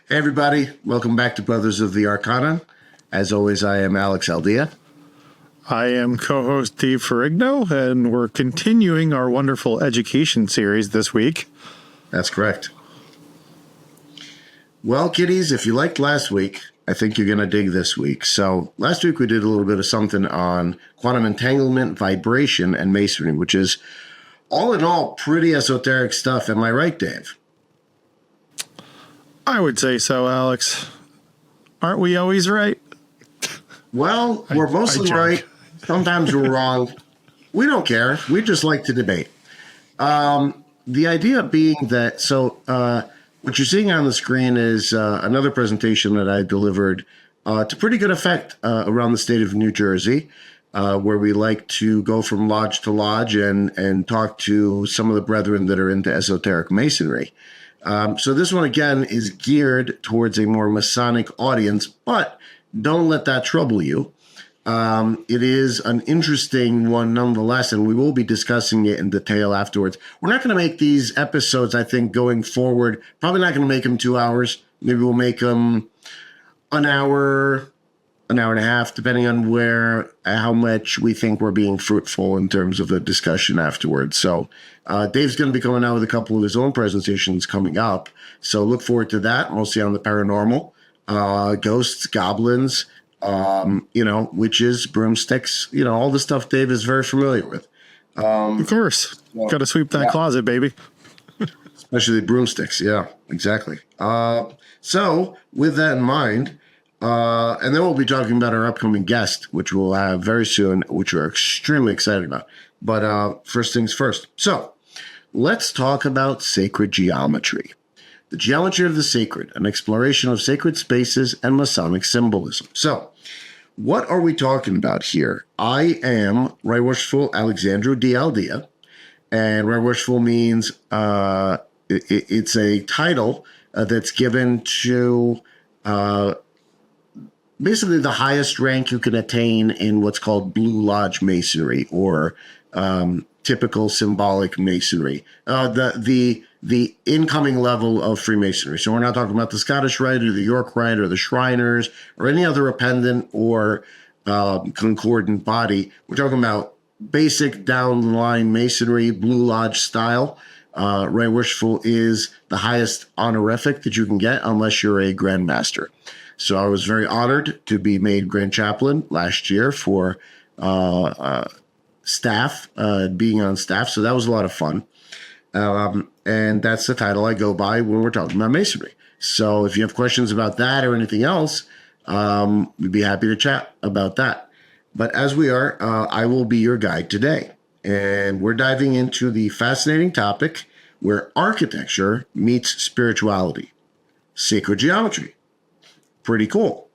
Hey everybody, welcome back to Brothers of the Arcana. As always, I am Alex Aldea. I am co-host Dave Ferrigno, and we're continuing our wonderful education series this week. That's correct. Well, kiddies, if you liked last week, I think you're going to dig this week. So last week we did a little bit of something on quantum entanglement, vibration, and masonry, which is all in all pretty esoteric stuff. Am I right, Dave? I would say so, Alex. Aren't we always right? Well, we're mostly right. Sometimes we're wrong. We don't care. We just like to debate. The idea being that, what you're seeing on the screen is another presentation that I delivered to pretty good effect around the state of New Jersey, where we like to go from lodge to lodge and talk to some of the brethren that are into esoteric masonry. So this one, again, is geared towards a more Masonic audience, but don't let that trouble you. It is an interesting one nonetheless, and we will be discussing it in detail afterwards. We're not going to make these episodes, I think, going forward. Probably not going to make them 2 hours. Maybe we'll make them an hour and a half, depending on how much we think we're being fruitful in terms of the discussion afterwards. So Dave's going to be coming out with a couple of his own presentations coming up. So look forward to that, mostly on the paranormal, ghosts, goblins, witches, broomsticks, all the stuff Dave is very familiar with. Of course. Got to sweep that closet, baby. Especially broomsticks. Yeah, exactly. So with that in mind, and then we'll be talking about our upcoming guest, which we'll have very soon, which we're extremely excited about. But first things first. So let's talk about sacred geometry. The geometry of the sacred, an exploration of sacred spaces and Masonic symbolism. So what are we talking about here? I am Right Worshipful Alexandru D. Aldea, and Right Worshipful means it's a title that's given to basically the highest rank you can attain in what's called Blue Lodge Masonry or typical symbolic masonry, the incoming level of Freemasonry. So we're not talking about the Scottish Rite or the York Rite or the Shriners or any other appendant or concordant body. We're talking about basic down the line masonry, Blue Lodge style. Right Worshipful is the highest honorific that you can get unless you're a Grand Master. So I was very honored to be made Grand Chaplain last year for staff, being on staff. So that was a lot of fun. And that's the title I go by when we're talking about masonry. So if you have questions about that or anything else, we'd be happy to chat about that. But as we are, I will be your guide today. And we're diving into the fascinating topic where architecture meets spirituality, sacred geometry. Pretty cool.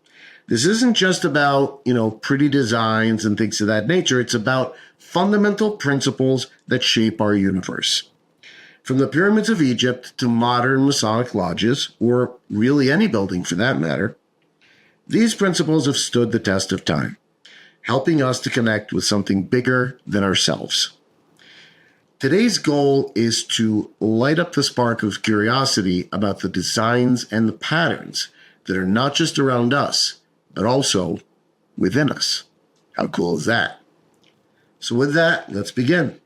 This isn't just about, pretty designs and things of that nature. It's about fundamental principles that shape our universe. From the pyramids of Egypt to modern Masonic lodges, or really any building for that matter, these principles have stood the test of time, helping us to connect with something bigger than ourselves. Today's goal is to light up the spark of curiosity about the designs and the patterns that are not just around us, but also within us. How cool is that? So with that, let's begin.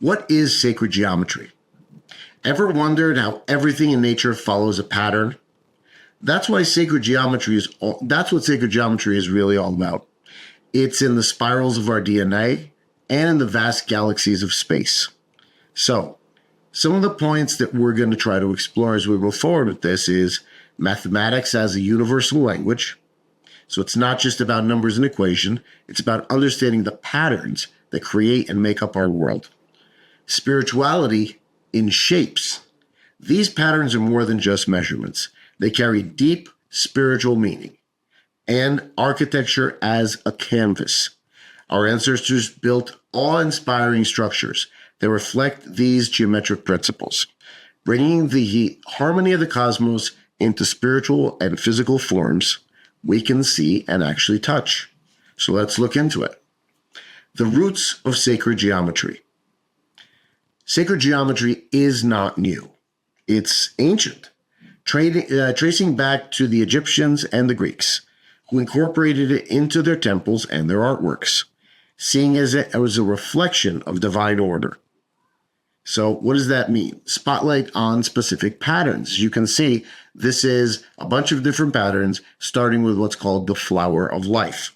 What is sacred geometry? Ever wondered how everything in nature follows a pattern? That's what sacred geometry is really all about. It's in the spirals of our DNA and in the vast galaxies of space. So, some of the points that we're going to try to explore as we go forward with this is mathematics as a universal language. So it's not just about numbers and equation. It's about understanding the patterns that create and make up our world. Spirituality in shapes. These patterns are more than just measurements. They carry deep spiritual meaning. And architecture as a canvas. Our ancestors built awe-inspiring structures that reflect these geometric principles, bringing the harmony of the cosmos into spiritual and physical forms we can see and actually touch. So let's look into it. The roots of sacred geometry. Sacred geometry is not new. It's ancient. tracing back to the Egyptians and the Greeks, who incorporated it into their temples and their artworks, seeing it as a reflection of divine order. So what does that mean? Spotlight on specific patterns. You can see this is a bunch of different patterns, starting with what's called the flower of life.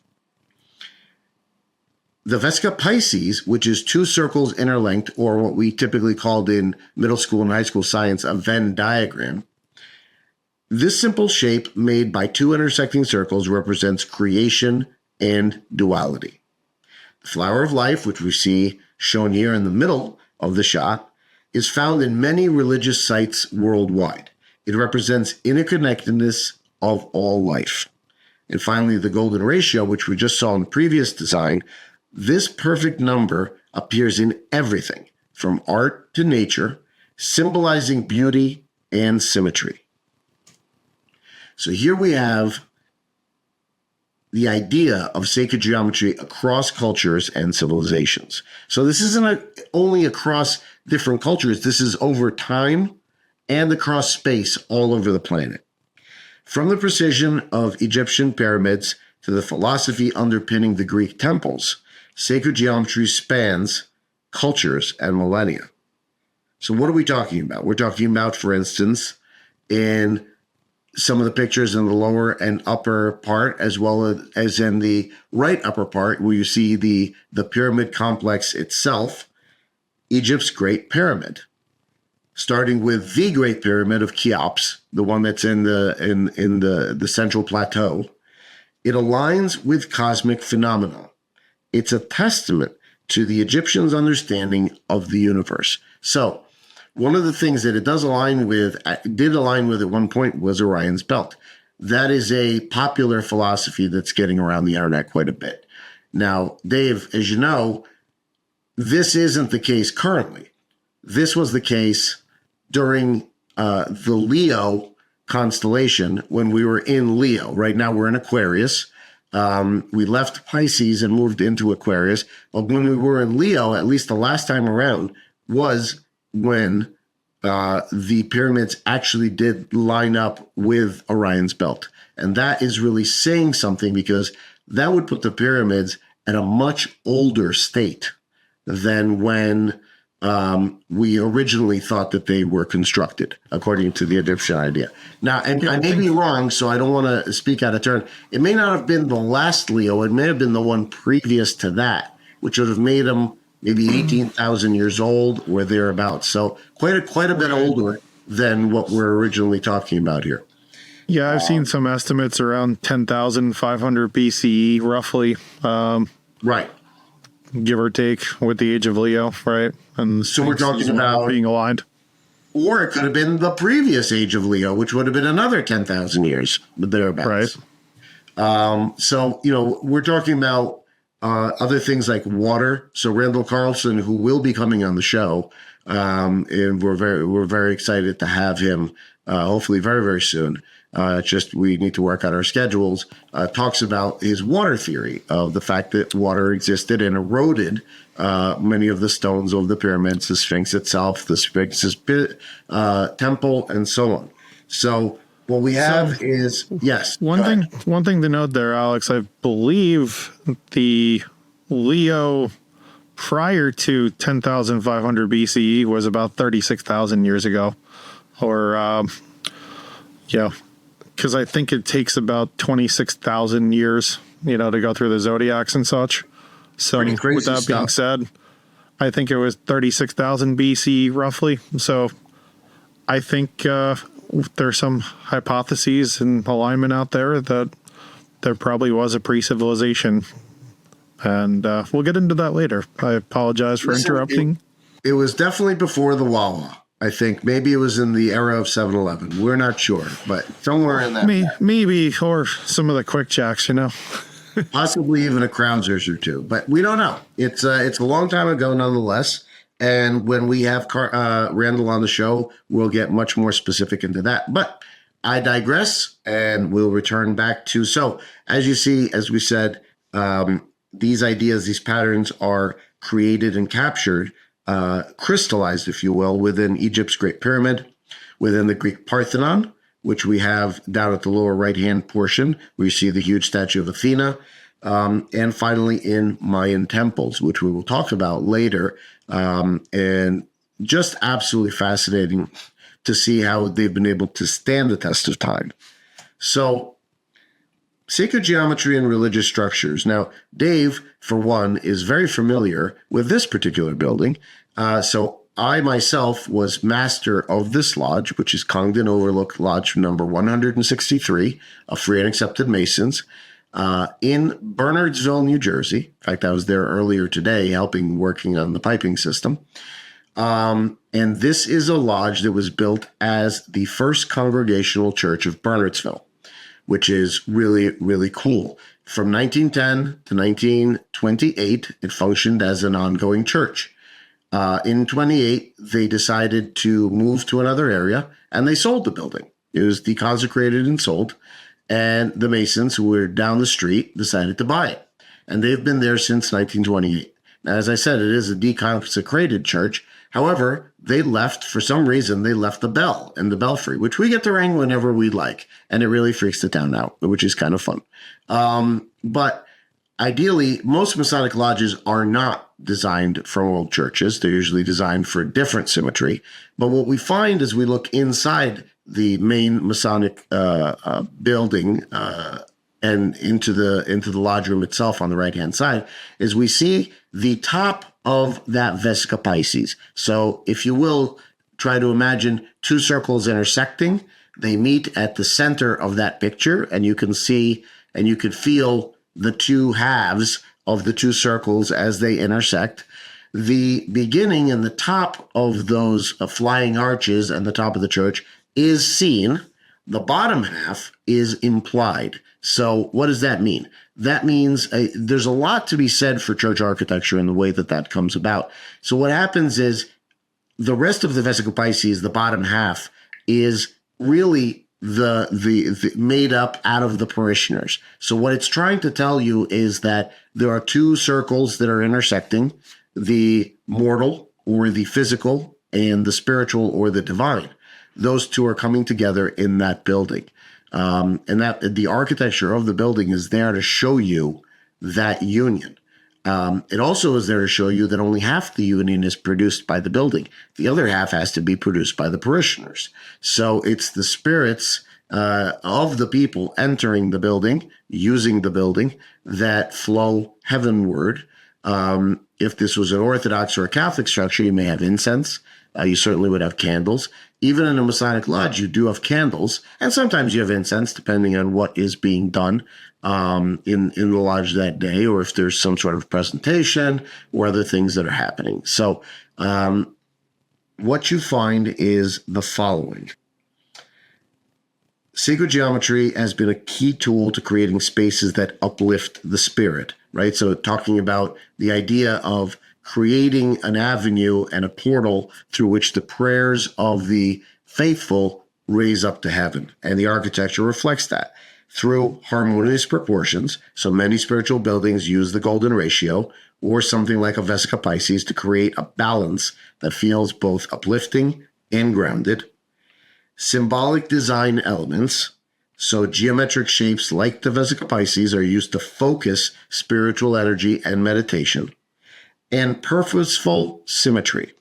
The Vesica Pisces, which is two circles interlinked, or what we typically called in middle school and high school science a Venn diagram. This simple shape made by two intersecting circles represents creation and duality. The flower of life, which we see shown here in the middle of the shot, is found in many religious sites worldwide. It represents interconnectedness of all life. And finally, the golden ratio, which we just saw in the previous design, this perfect number appears in everything, from art to nature, symbolizing beauty and symmetry. So here we have the idea of sacred geometry across cultures and civilizations. So this isn't only across different cultures, this is over time and across space all over the planet. From the precision of Egyptian pyramids to the philosophy underpinning the Greek temples, sacred geometry spans cultures and millennia. So what are we talking about? We're talking about, for instance, in some of the pictures in the lower and upper part, as well as in the right upper part, where you see the pyramid complex itself, Egypt's Great Pyramid, starting with the Great Pyramid of Cheops, the one that's in the central plateau. It aligns with cosmic phenomena. It's a testament to the Egyptians' understanding of the universe. So one of the things that it did align with at one point was Orion's belt. That is a popular philosophy that's getting around the internet quite a bit. Now, Dave, as you know, this isn't the case currently. This was the case during the Leo constellation when we were in Leo. Right now we're in Aquarius. We left Pisces and moved into Aquarius. But when we were in Leo, at least the last time around, was when the pyramids actually did line up with Orion's belt. And that is really saying something, because that would put the pyramids at a much older state than when we originally thought that they were constructed, according to the Egyptian idea. Now, and I may be wrong, so I don't want to speak out of turn. It may not have been the last Leo. It may have been the one previous to that, which would have made them maybe 18,000 years old or thereabouts. So quite a bit older than what we're originally talking about here. Yeah, I've seen some estimates around 10,500 BCE, roughly. Right. Give or take, with the age of Leo, right? And so we're talking about being aligned. Or it could have been the previous age of Leo, which would have been another 10,000 years, thereabouts. Right. So, we're talking about other things like water. So Randall Carlson, who will be coming on the show, and we're very excited to have him, hopefully very, very soon. Just we need to work out our schedules, talks about his water theory of the fact that water existed and eroded many of the stones of the pyramids, the Sphinx itself, the Sphinx's temple, and so on. So what we have is, yes. One thing to note there, Alex, I believe the Leo prior to 10,500 BCE was about 36,000 years ago. Or, because I think it takes about 26,000 years, to go through the zodiacs and such. So with that being said, I think it was 36,000 BC roughly. So I think there's some hypotheses and alignment out there that there probably was a pre-civilization. And we'll get into that later. I apologize for interrupting. It was definitely before the Wawa. I think maybe it was in the era of 7-Eleven. We're not sure, but somewhere in that. Maybe, or some of the Quick Jacks, Possibly even a Crownzers or two, but we don't know. It's a long time ago nonetheless. And when we have Randall on the show, we'll get much more specific into that. But I digress, and we'll return back to, so as you see, as we said, these ideas, these patterns are created and captured, crystallized, if you will, within Egypt's Great Pyramid, within the Greek Parthenon, which we have down at the lower right-hand portion, where you see the huge statue of Athena, and finally in Mayan temples, which we will talk about later, and just absolutely fascinating to see how they've been able to stand the test of time. So, sacred geometry and religious structures. Now, Dave, for one, is very familiar with this particular building. So I myself was master of this lodge, which is Congdon Overlook Lodge number 163 of Free and Accepted Masons in Bernardsville, New Jersey. In fact, I was there earlier today working on the piping system. And this is a lodge that was built as the first Congregational Church of Bernardsville, which is really, really cool. From 1910 to 1928, it functioned as an ongoing church. In 28, they decided to move to another area, and they sold the building. It was deconsecrated and sold, and the Masons, who were down the street, decided to buy it. And they've been there since 1928. Now, as I said, it is a deconsecrated church. However, they left, for some reason, they left the bell and the belfry, which we get to ring whenever we like. And it really freaks the town out, which is kind of fun. But ideally, most Masonic lodges are not designed from old churches. They're usually designed for a different symmetry. But what we find as we look inside the main Masonic building and into the lodge room itself on the right-hand side is we see the top of that Vesica Pisces. So if you will, try to imagine two circles intersecting. They meet at the center of that picture, and you can see and you can feel the two halves of the two circles as they intersect. The beginning and the top of those flying arches and the top of the church is seen. The bottom half is implied. So what does that mean? That means there's a lot to be said for church architecture and the way that comes about. So what happens is the rest of the Vesica Pisces, the bottom half, is really the made up out of the parishioners. So what it's trying to tell you is that there are two circles that are intersecting, the mortal or the physical and the spiritual or the divine. Those two are coming together in that building. And that the architecture of the building is there to show you that union. It also is there to show you that only half the union is produced by the building. The other half has to be produced by the parishioners. So it's the spirits of the people entering the building, using the building, that flow heavenward. If this was an Orthodox or a Catholic structure, you may have incense. You certainly would have candles. Even in a Masonic lodge, you do have candles, and sometimes you have incense, depending on what is being done in the lodge that day, or if there's some sort of presentation or other things that are happening. So what you find is the following. Sacred geometry has been a key tool to creating spaces that uplift the spirit, right? So talking about the idea of creating an avenue and a portal through which the prayers of the faithful raise up to heaven. And the architecture reflects that through harmonious proportions. So many spiritual buildings use the golden ratio or something like a Vesica Pisces to create a balance that feels both uplifting and grounded. Symbolic design elements. So geometric shapes like the Vesica Pisces are used to focus spiritual energy and meditation. And purposeful symmetry,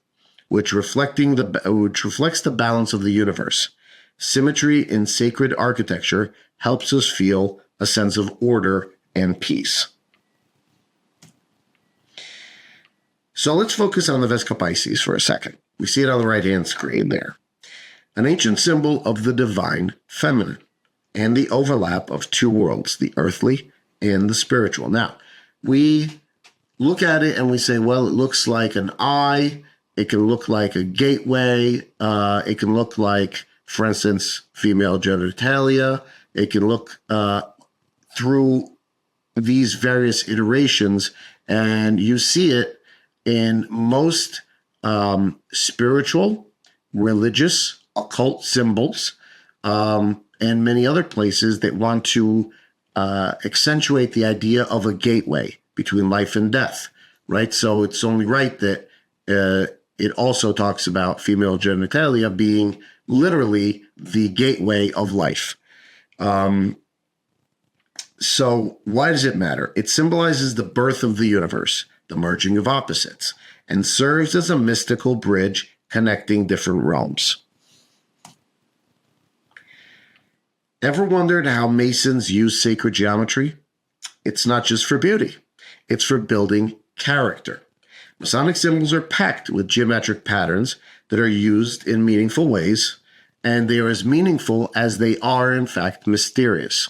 which reflects the balance of the universe. Symmetry in sacred architecture helps us feel a sense of order and peace. So let's focus on the Vesica Pisces for a second. We see it on the right-hand screen there. An ancient symbol of the divine feminine and the overlap of two worlds, the earthly and the spiritual. Now, we look at it and we say, well, it looks like an eye. It can look like a gateway. It can look like, for instance, female genitalia. It can look through these various iterations, and you see it in most spiritual, religious, occult symbols, and many other places that want to accentuate the idea of a gateway between life and death, right? So it's only right that it also talks about female genitalia being literally the gateway of life. So why does it matter? It symbolizes the birth of the universe, the merging of opposites, and serves as a mystical bridge connecting different realms. Ever wondered how Masons use sacred geometry? It's not just for beauty. It's for building character. Masonic symbols are packed with geometric patterns that are used in meaningful ways, and they are as meaningful as they are, in fact, mysterious.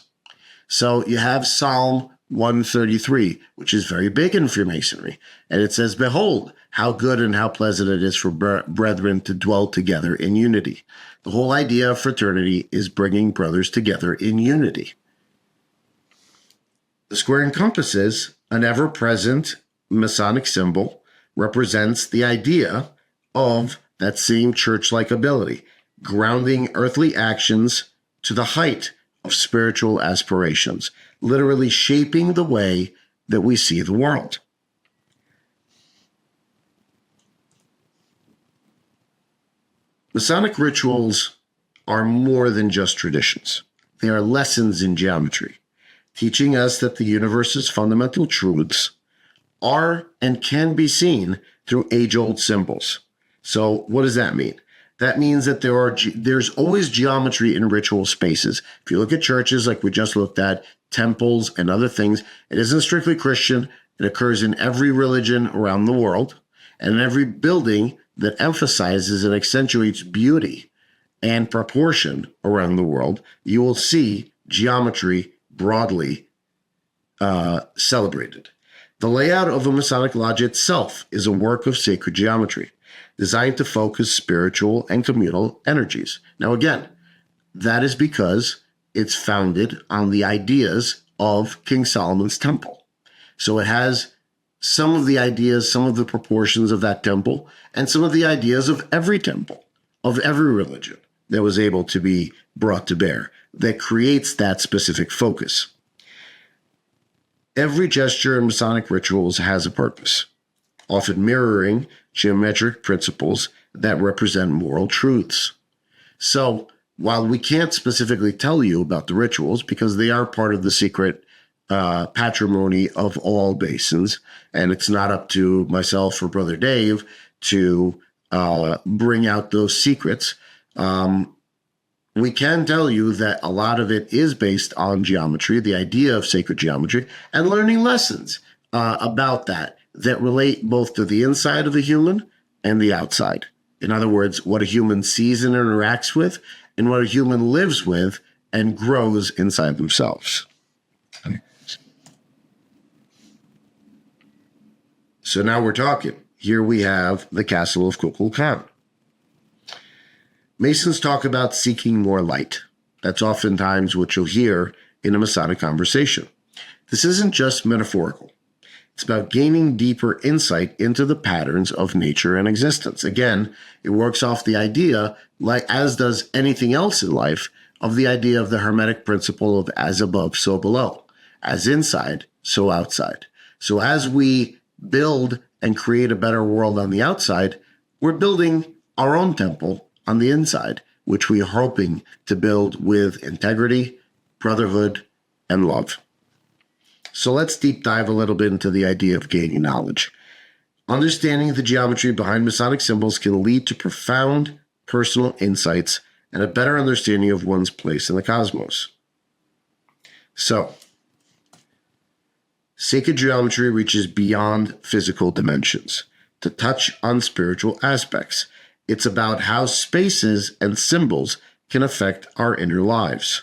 So you have Psalm 133, which is very big in Freemasonry, and it says, "Behold, how good and how pleasant it is for brethren to dwell together in unity." The whole idea of fraternity is bringing brothers together in unity. The square encompasses an ever-present Masonic symbol, represents the idea of that same church-like ability, grounding earthly actions to the height of spiritual aspirations, literally shaping the way that we see the world. Masonic rituals are more than just traditions. They are lessons in geometry, teaching us that the universe's fundamental truths are and can be seen through age-old symbols. So what does that mean? That means that there's always geometry in ritual spaces. If you look at churches like we just looked at, temples and other things, it isn't strictly Christian. It occurs in every religion around the world and in every building that emphasizes and accentuates beauty and proportion around the world. You will see geometry broadly celebrated. The layout of a Masonic lodge itself is a work of sacred geometry, designed to focus spiritual and communal energies. Now, again, that is because it's founded on the ideas of King Solomon's temple. So it has some of the ideas, some of the proportions of that temple, and some of the ideas of every temple, of every religion that was able to be brought to bear, that creates that specific focus. Every gesture in Masonic rituals has a purpose, often mirroring geometric principles that represent moral truths. So while we can't specifically tell you about the rituals because they are part of the secret patrimony of all Masons, and it's not up to myself or Brother Dave to bring out those secrets, we can tell you that a lot of it is based on geometry, the idea of sacred geometry, and learning lessons about that relate both to the inside of the human and the outside. In other words, what a human sees and interacts with, and what a human lives with and grows inside themselves. So now we're talking. Here we have the castle of Kukulkan. Masons talk about seeking more light. That's oftentimes what you'll hear in a Masonic conversation. This isn't just metaphorical. It's about gaining deeper insight into the patterns of nature and existence. Again, it works off the idea, like as does anything else in life, of the idea of the Hermetic principle of as above, so below. As inside, so outside. So as we build and create a better world on the outside, we're building our own temple on the inside, which we are hoping to build with integrity, brotherhood, and love. So let's deep dive a little bit into the idea of gaining knowledge. Understanding the geometry behind Masonic symbols can lead to profound personal insights and a better understanding of one's place in the cosmos. So, sacred geometry reaches beyond physical dimensions to touch on spiritual aspects. It's about how spaces and symbols can affect our inner lives.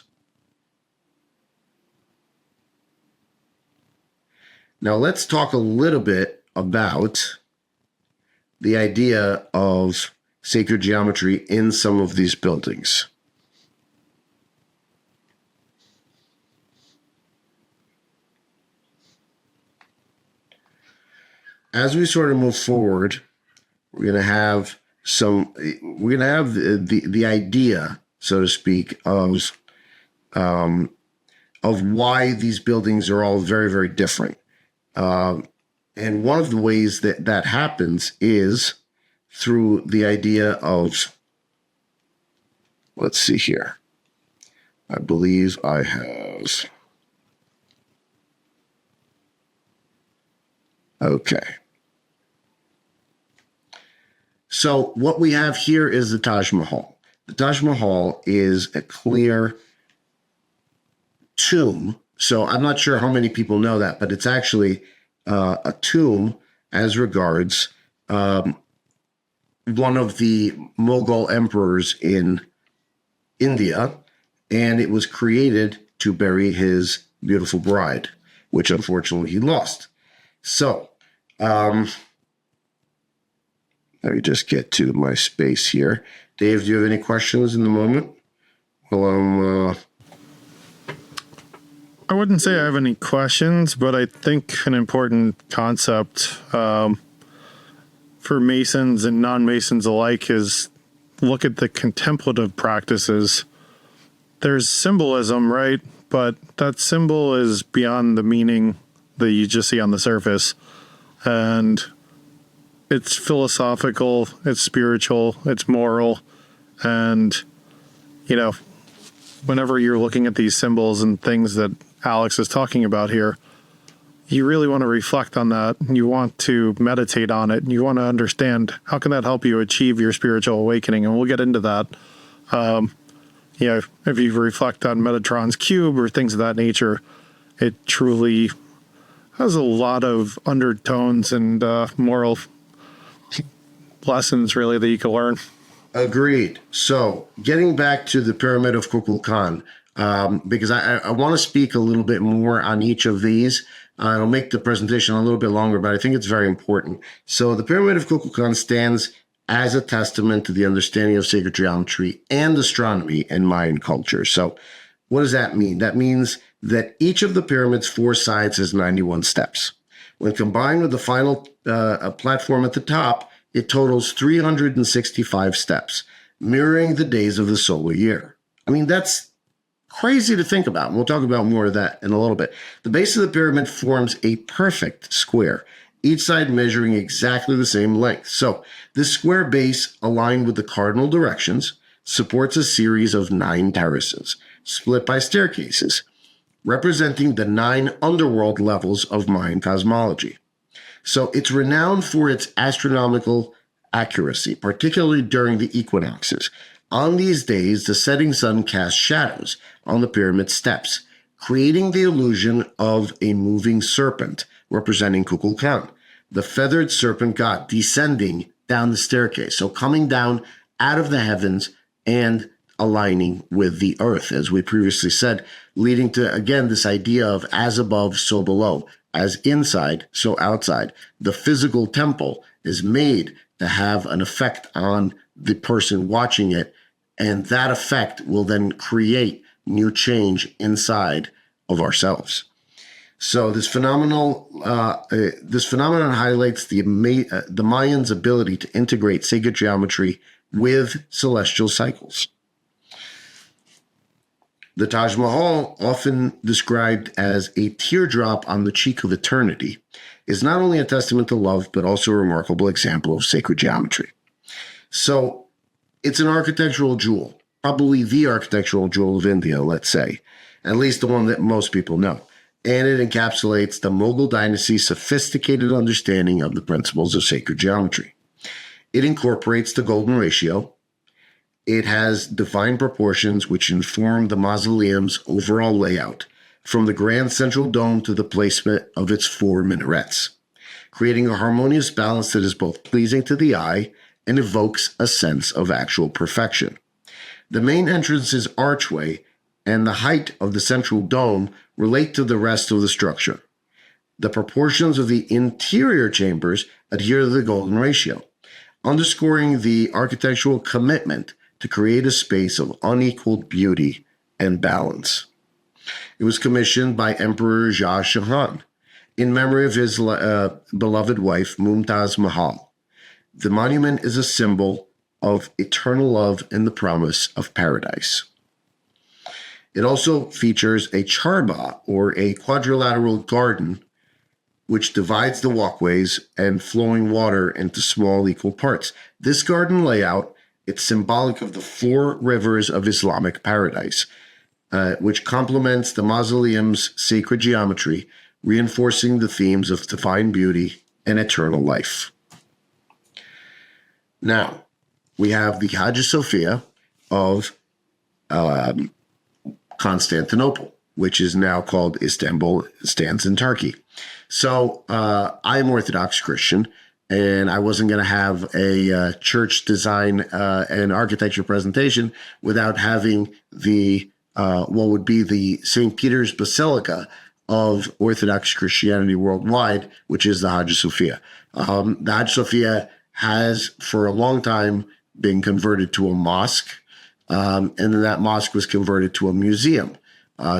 Now let's talk a little bit about the idea of sacred geometry in some of these buildings. As we sort of move forward, we're going to have the idea, so to speak, of why these buildings are all very, very different. And one of the ways that happens is through the idea of Let's see here. I believe I have. Okay. So what we have here is the Taj Mahal. The Taj Mahal is a clear tomb. So I'm not sure how many people know that, but it's actually a tomb as regards one of the Mughal emperors in India, and it was created to bury his beautiful bride, which unfortunately he lost. So, let me just get to my space here. Dave, do you have any questions in the moment? Well, I wouldn't say I have any questions, but I think an important concept for Masons and non-Masons alike is look at the contemplative practices. There's symbolism, right? But that symbol is beyond the meaning that you just see on the surface. And it's philosophical, it's spiritual, it's moral. And, you know, whenever you're looking at these symbols and things that Alex is talking about here, you really want to reflect on that. You want to meditate on it. And you want to understand how can that help you achieve your spiritual awakening. And we'll get into that. You know, if you reflect on Metatron's cube or things of that nature, it truly has a lot of undertones and moral lessons, really, that you can learn. Agreed. So getting back to the Pyramid of Kukulkan, because I want to speak a little bit more on each of these. It'll make the presentation a little bit longer, but I think it's very important. So the Pyramid of Kukulkan stands as a testament to the understanding of sacred geometry and astronomy in Mayan culture. So what does that mean? That means that each of the pyramid's four sides has 91 steps. When combined with the final platform at the top, it totals 365 steps, mirroring the days of the solar year. I mean, that's crazy to think about. And we'll talk about more of that in a little bit. The base of the pyramid forms a perfect square, each side measuring exactly the same length. So this square base, aligned with the cardinal directions, supports a series of 9 terraces, split by staircases, representing the 9 underworld levels of Mayan cosmology. So it's renowned for its astronomical accuracy, particularly during the equinoxes. On these days, the setting sun casts shadows on the pyramid steps, creating the illusion of a moving serpent representing Kukulkan, the feathered serpent god descending down the staircase. So coming down out of the heavens and aligning with the earth, as we previously said, leading to, again, this idea of as above, so below, as inside, so outside. The physical temple is made to have an effect on the person watching it, and that effect will then create new change inside of ourselves. So this phenomenon highlights the Mayans' ability to integrate sacred geometry with celestial cycles. The Taj Mahal, often described as a teardrop on the cheek of eternity, is not only a testament to love, but also a remarkable example of sacred geometry. So it's an architectural jewel, probably the architectural jewel of India, let's say, at least the one that most people know. And it encapsulates the Mughal dynasty's sophisticated understanding of the principles of sacred geometry. It incorporates the golden ratio. It has divine proportions which inform the mausoleum's overall layout, from the grand central dome to the placement of its 4 minarets, creating a harmonious balance that is both pleasing to the eye and evokes a sense of actual perfection. The main entrance's archway and the height of the central dome relate to the rest of the structure. The proportions of the interior chambers adhere to the golden ratio, underscoring the architectural commitment to create a space of unequaled beauty and balance. It was commissioned by Emperor Shah Jahan in memory of his beloved wife, Mumtaz Mahal. The monument is a symbol of eternal love and the promise of paradise. It also features a charba, or a quadrilateral garden, which divides the walkways and flowing water into small equal parts. This garden layout It's symbolic of the four rivers of Islamic paradise, which complements the mausoleum's sacred geometry, reinforcing the themes of divine beauty and eternal life. Now, we have the Hagia Sophia of Constantinople, which is now called Istanbul, stands in Turkey. So I'm Orthodox Christian, and I wasn't going to have a church design and architecture presentation without having the what would be the St. Peter's Basilica of Orthodox Christianity worldwide, which is the Hagia Sophia. The Hagia Sophia has, for a long time, been converted to a mosque, and then that mosque was converted to a museum,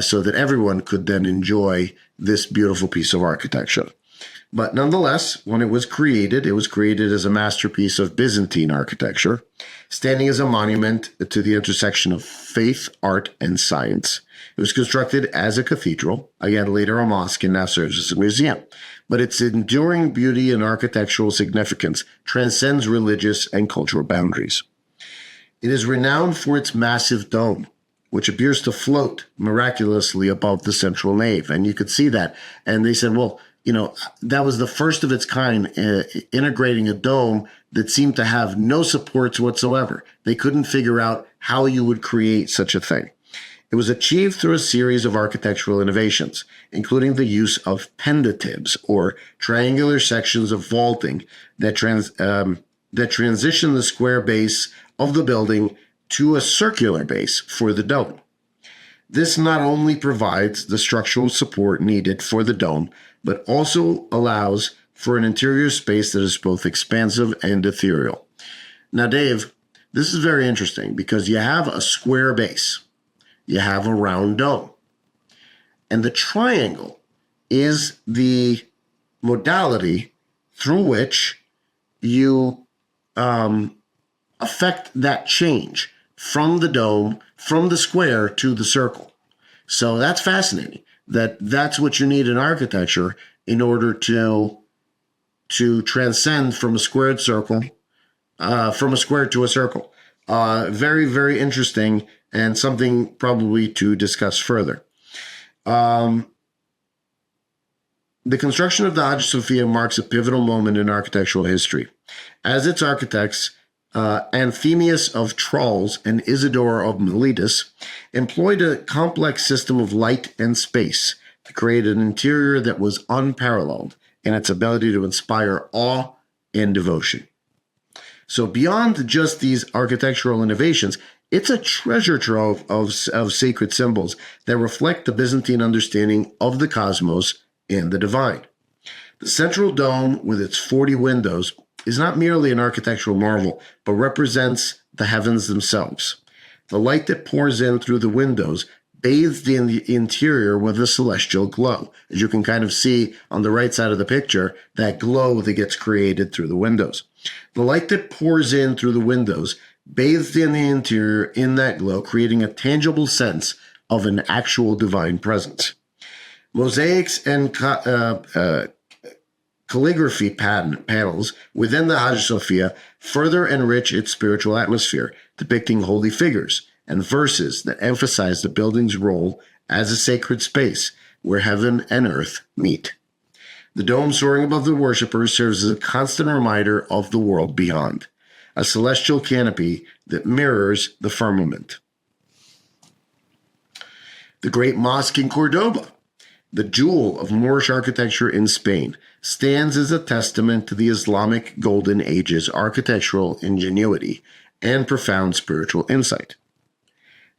so that everyone could then enjoy this beautiful piece of architecture. But nonetheless, when it was created as a masterpiece of Byzantine architecture, standing as a monument to the intersection of faith, art, and science. It was constructed as a cathedral, again later a mosque, and now serves as a museum. But its enduring beauty and architectural significance transcends religious and cultural boundaries. It is renowned for its massive dome, which appears to float miraculously above the central nave. And you could see that. And they said, well, that was the first of its kind, integrating a dome that seemed to have no supports whatsoever. They couldn't figure out how you would create such a thing. It was achieved through a series of architectural innovations, including the use of pendatives, or triangular sections of vaulting that transition the square base of the building to a circular base for the dome. This not only provides the structural support needed for the dome, but also allows for an interior space that is both expansive and ethereal. Now, Dave, this is very interesting because you have a square base, you have a round dome, and the triangle is the modality through which you affect that change from the dome, from the square to the circle. So that's fascinating. That's what you need in architecture in order to transcend from a squared circle, from a square to a circle. Very, very interesting, and something probably to discuss further. The construction of the Hagia Sophia marks a pivotal moment in architectural history, as its architects, Anthemius of Tralles and Isidore of Miletus, employed a complex system of light and space to create an interior that was unparalleled in its ability to inspire awe and devotion. So beyond just these architectural innovations, it's a treasure trove of sacred symbols that reflect the Byzantine understanding of the cosmos and the divine. The central dome, with its 40 windows, is not merely an architectural marvel, but represents the heavens themselves. The light that pours in through the windows bathes the interior with a celestial glow. As you can kind of see on the right side of the picture, that glow that gets created through the windows. The light that pours in through the windows bathes in the interior in that glow, creating a tangible sense of an actual divine presence. Mosaics and calligraphy panels within the Hagia Sophia further enrich its spiritual atmosphere, depicting holy figures and verses that emphasize the building's role as a sacred space where heaven and earth meet. The dome soaring above the worshippers serves as a constant reminder of the world beyond, a celestial canopy that mirrors the firmament. The Great Mosque in Cordoba, the jewel of Moorish architecture in Spain, stands as a testament to the Islamic Golden Age's architectural ingenuity and profound spiritual insight.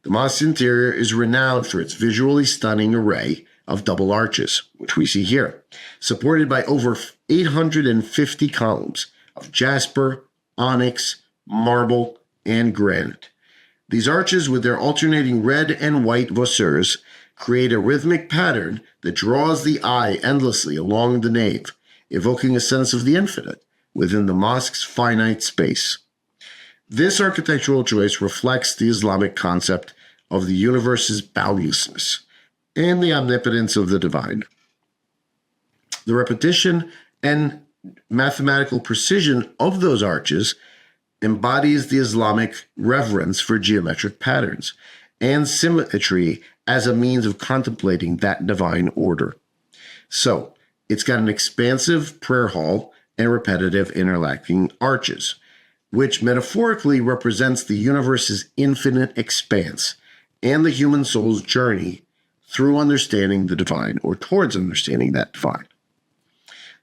The mosque's interior is renowned for its visually stunning array of double arches, which we see here, supported by over 850 columns of jasper, onyx, marble, and granite. These arches, with their alternating red and white voussures, create a rhythmic pattern that draws the eye endlessly along the nave, evoking a sense of the infinite within the mosque's finite space. This architectural choice reflects the Islamic concept of the universe's boundlessness and the omnipotence of the divine. The repetition and mathematical precision of those arches embodies the Islamic reverence for geometric patterns and symmetry as a means of contemplating that divine order. So, it's got an expansive prayer hall and repetitive interlacing arches, which metaphorically represents the universe's infinite expanse and the human soul's journey through understanding the divine, or towards understanding that divine.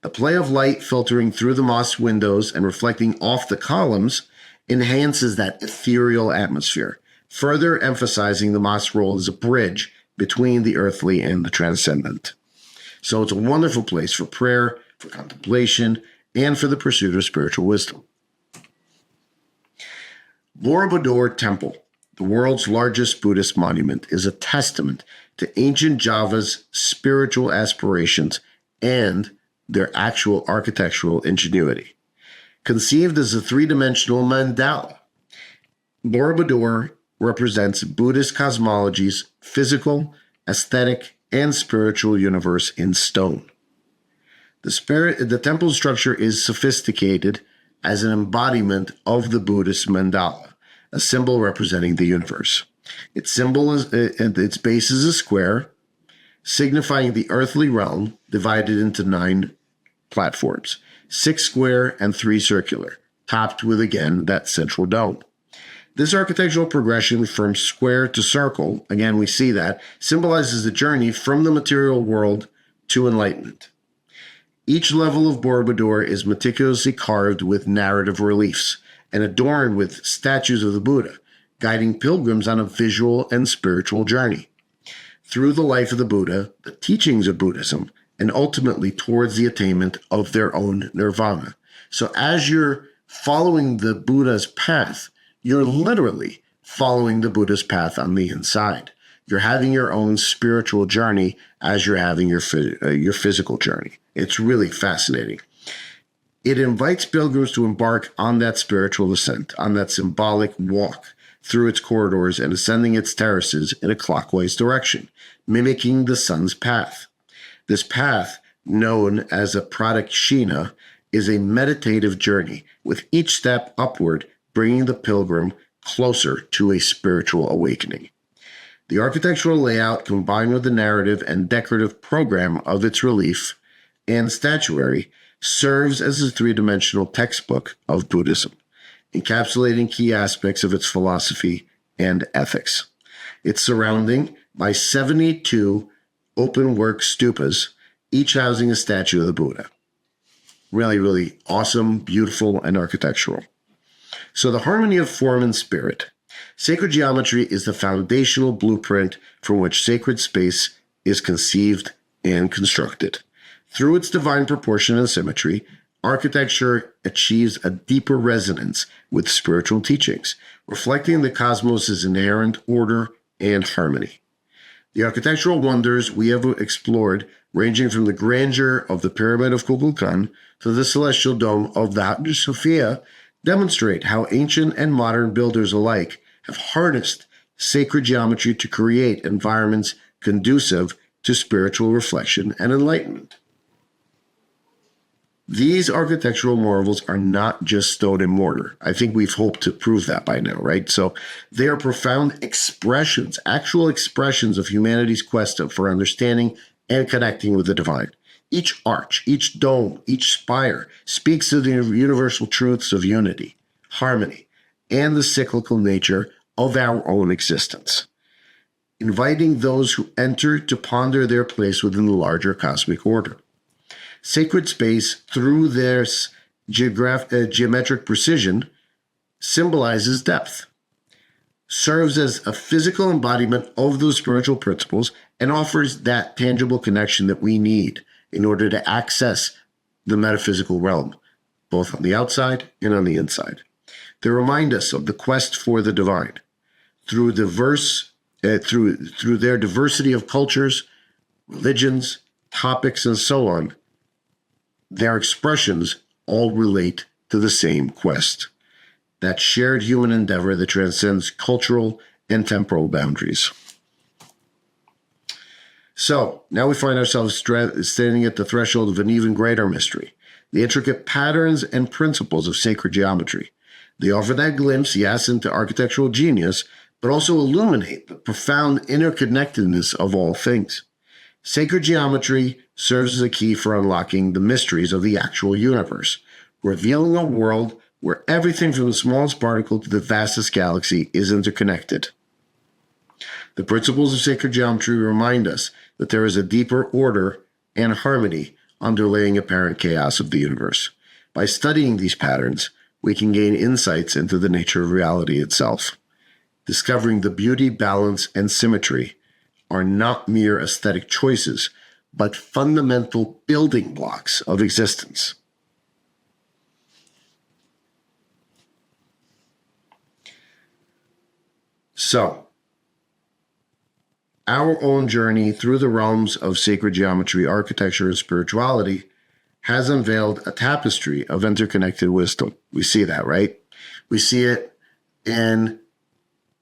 The play of light filtering through the mosque windows and reflecting off the columns enhances that ethereal atmosphere, further emphasizing the mosque's role as a bridge between the earthly and the transcendent. So it's a wonderful place for prayer, for contemplation, and for the pursuit of spiritual wisdom. Borobudur Temple, the world's largest Buddhist monument, is a testament to ancient Java's spiritual aspirations and their actual architectural ingenuity. Conceived as a three-dimensional mandala, Borobudur represents Buddhist cosmology's physical, aesthetic, and spiritual universe in stone. The temple structure is sophisticated as an embodiment of the Buddhist mandala, a symbol representing the universe. Its base is a square, signifying the earthly realm, divided into 9 platforms, 6 square and 3 circular, topped with, again, that central dome. This architectural progression from square to circle, again, we see that, symbolizes the journey from the material world to enlightenment. Each level of Borobudur is meticulously carved with narrative reliefs and adorned with statues of the Buddha, guiding pilgrims on a visual and spiritual journey through the life of the Buddha, the teachings of Buddhism, and ultimately towards the attainment of their own nirvana. So as you're following the Buddha's path, you're literally following the Buddha's path on the inside. You're having your own spiritual journey as you're having your physical journey. It's really fascinating. It invites pilgrims to embark on that spiritual ascent, on that symbolic walk through its corridors and ascending its terraces in a clockwise direction, mimicking the sun's path. This path, known as a pradakshina, is a meditative journey, with each step upward bringing the pilgrim closer to a spiritual awakening. The architectural layout, combined with the narrative and decorative program of its relief and statuary, serves as a three-dimensional textbook of Buddhism, encapsulating key aspects of its philosophy and ethics. It's surrounding by 72 open-work stupas, each housing a statue of the Buddha. Really, really awesome, beautiful, and architectural. So the harmony of form and spirit. Sacred geometry is the foundational blueprint from which sacred space is conceived and constructed. Through its divine proportion and symmetry, architecture achieves a deeper resonance with spiritual teachings, reflecting the cosmos' inherent order and harmony. The architectural wonders we have explored, ranging from the grandeur of the Pyramid of Kukulkan to the celestial dome of the Hagia Sophia, demonstrate how ancient and modern builders alike have harnessed sacred geometry to create environments conducive to spiritual reflection and enlightenment. These architectural marvels are not just stone and mortar. I think we've hoped to prove that by now, right? So they are profound expressions, actual expressions of humanity's quest for understanding and connecting with the divine. Each arch, each dome, each spire speaks to the universal truths of unity, harmony, and the cyclical nature of our own existence, inviting those who enter to ponder their place within the larger cosmic order. Sacred space, through their geometric precision, symbolizes depth, serves as a physical embodiment of those spiritual principles, and offers that tangible connection that we need in order to access the metaphysical realm, both on the outside and on the inside. They remind us of the quest for the divine through their diversity of cultures, religions, topics, and so on. Their expressions all relate to the same quest, that shared human endeavor that transcends cultural and temporal boundaries. So now we find ourselves standing at the threshold of an even greater mystery, the intricate patterns and principles of sacred geometry. They offer that glimpse, yes, into architectural genius, but also illuminate the profound interconnectedness of all things. Sacred geometry serves as a key for unlocking the mysteries of the actual universe, revealing a world where everything from the smallest particle to the vastest galaxy is interconnected. The principles of sacred geometry remind us that there is a deeper order and harmony underlying apparent chaos of the universe. By studying these patterns, we can gain insights into the nature of reality itself. Discovering the beauty, balance, and symmetry are not mere aesthetic choices, but fundamental building blocks of existence. So, our own journey through the realms of sacred geometry, architecture, and spirituality has unveiled a tapestry of interconnected wisdom. We see that, right? We see it in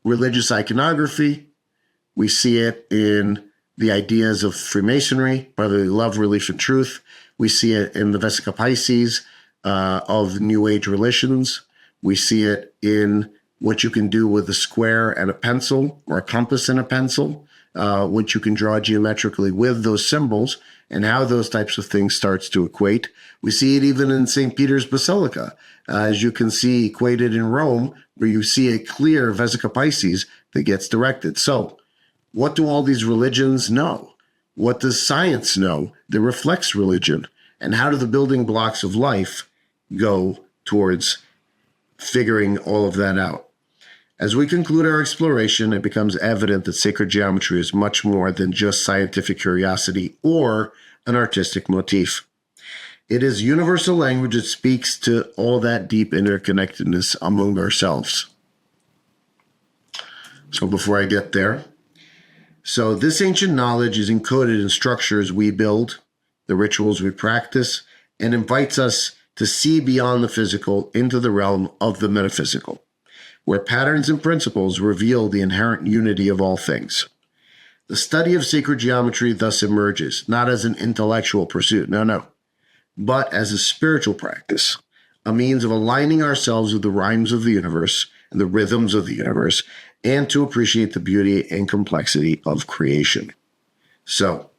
religious iconography. We see it in the ideas of Freemasonry, brotherly love, relief, and truth. We see it in the Vesica Pisces of New Age religions. We see it in what you can do with a square and a pencil, or a compass and a pencil, which you can draw geometrically with those symbols, and how those types of things starts to equate. We see it even in St. Peter's Basilica, as you can see equated in Rome, where you see a clear Vesica Pisces that gets directed. So, what do all these religions know? What does science know that reflects religion? And how do the building blocks of life go towards figuring all of that out? As we conclude our exploration, it becomes evident that sacred geometry is much more than just scientific curiosity or an artistic motif. It is universal language that speaks to all that deep interconnectedness among ourselves. So before I get there, so this ancient knowledge is encoded in structures we build, the rituals we practice, and invites us to see beyond the physical into the realm of the metaphysical, where patterns and principles reveal the inherent unity of all things. The study of sacred geometry thus emerges, not as an intellectual pursuit, no, but as a spiritual practice, a means of aligning ourselves with the rhymes of the universe and the rhythms of the universe, and to appreciate the beauty and complexity of creation. So,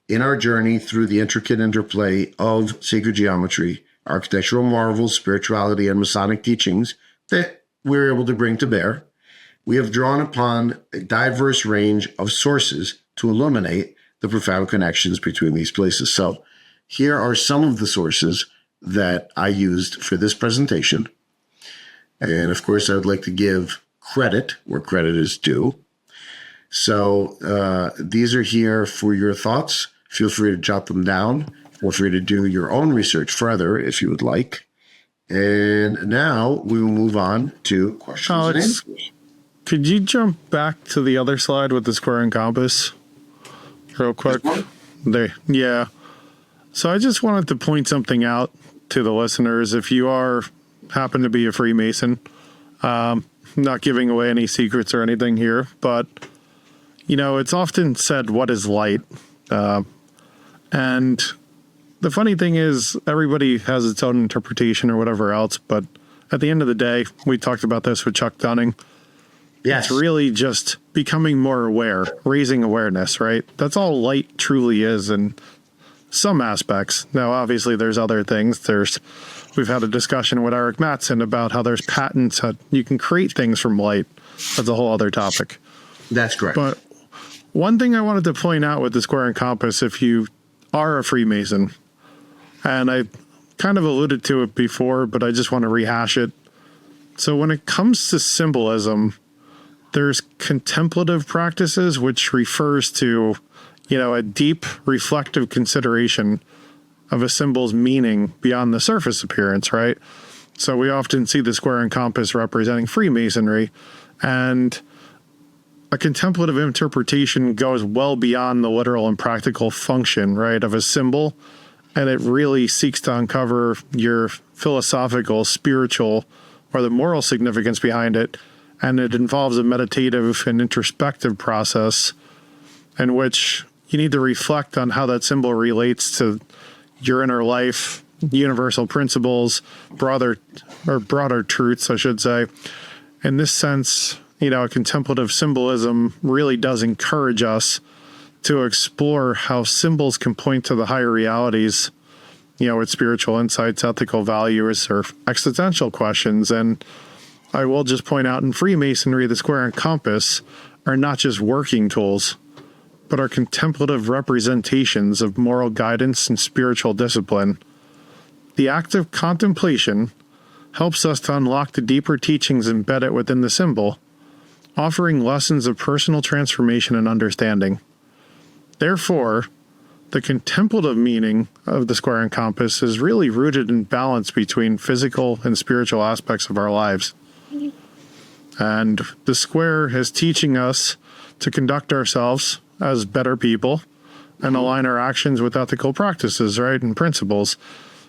in our journey through the intricate interplay of sacred geometry, architectural marvels, spirituality, and Masonic teachings that we're able to bring to bear, we have drawn upon a diverse range of sources to illuminate the profound connections between these places. So here are some of the sources that I used for this presentation. And of course, I would like to give credit where credit is due. So these are here for your thoughts. Feel free to jot them down. Feel free to do your own research further if you would like. And now we will move on to questions and answers. Could you jump back to the other slide with the square and compass real quick? There, yeah. So I just wanted to point something out to the listeners. If you happen to be a Freemason, not giving away any secrets or anything here, but it's often said, what is light? And the funny thing is everybody has its own interpretation or whatever else, but at the end of the day, we talked about this with Chuck Dunning. Yes. It's really just becoming more aware, raising awareness, right? That's all light truly is in some aspects. Now, obviously, there's other things. We've had a discussion with Eric Mattson about how there's patents that you can create things from light. That's a whole other topic. That's correct. But one thing I wanted to point out with the square and compass, if you are a Freemason, and I kind of alluded to it before, but I just want to rehash it. So when it comes to symbolism, there's contemplative practices, which refers to, a deep reflective consideration of a symbol's meaning beyond the surface appearance, right? So we often see the square and compass representing Freemasonry, and a contemplative interpretation goes well beyond the literal and practical function, right, of a symbol, and it really seeks to uncover your philosophical, spiritual, or the moral significance behind it. And it involves a meditative and introspective process in which you need to reflect on how that symbol relates to your inner life, universal principles, broader truths, I should say. In this sense, a contemplative symbolism really does encourage us to explore how symbols can point to the higher realities, with spiritual insights, ethical values, or existential questions. And I will just point out, in Freemasonry, the square and compass are not just working tools, but are contemplative representations of moral guidance and spiritual discipline. The act of contemplation helps us to unlock the deeper teachings embedded within the symbol, offering lessons of personal transformation and understanding. Therefore, the contemplative meaning of the square and compass is really rooted in balance between physical and spiritual aspects of our lives. And the square is teaching us to conduct ourselves as better people and align our actions with ethical practices, right, and principles.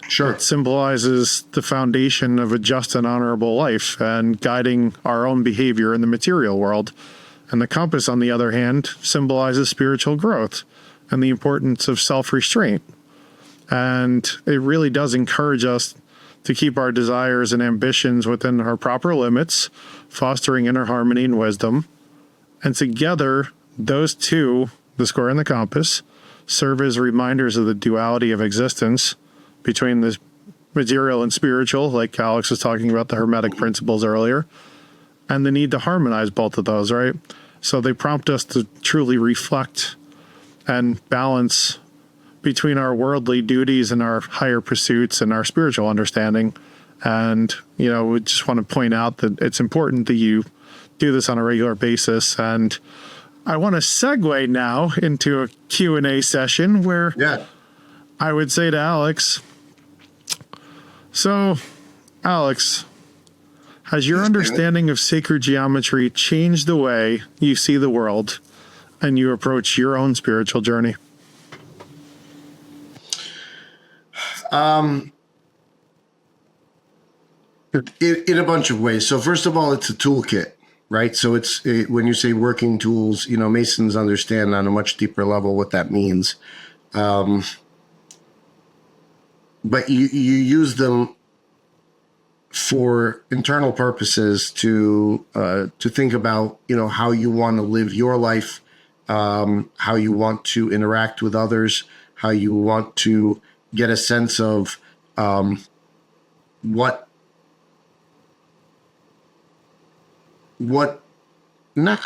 Sure. It symbolizes the foundation of a just and honorable life and guiding our own behavior in the material world. And the compass, on the other hand, symbolizes spiritual growth and the importance of self-restraint. And it really does encourage us to keep our desires and ambitions within our proper limits, fostering inner harmony and wisdom. And together, those two, the square and the compass, serve as reminders of the duality of existence between the material and spiritual, like Alex was talking about the Hermetic principles earlier, and the need to harmonize both of those, right? So they prompt us to truly reflect and balance between our worldly duties and our higher pursuits and our spiritual understanding. And, we just want to point out that it's important that you do this on a regular basis. And I want to segue now into a Q&A session where I would say to Alex, so, Alex, has your understanding of sacred geometry changed the way you see the world and you approach your own spiritual journey? In a bunch of ways. So first of all, it's a toolkit, right? So when you say working tools, Masons understand on a much deeper level what that means. But you use them for internal purposes to think about, how you want to live your life, how you want to interact with others, how you want to get a sense of what not,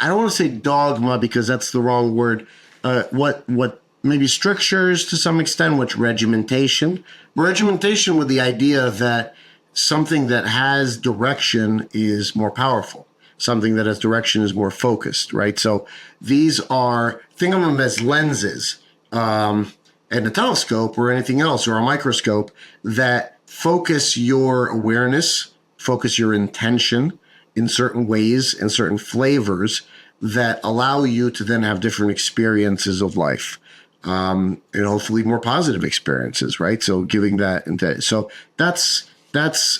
I don't want to say dogma because that's the wrong word. What maybe strictures to some extent, which regimentation with the idea that something that has direction is more powerful. Something that has direction is more focused, right? So these are, think of them as lenses, and a telescope or anything else, or a microscope that focus your awareness, focus your intention in certain ways and certain flavors that allow you to then have different experiences of life, and hopefully more positive experiences, right? So giving that, so that's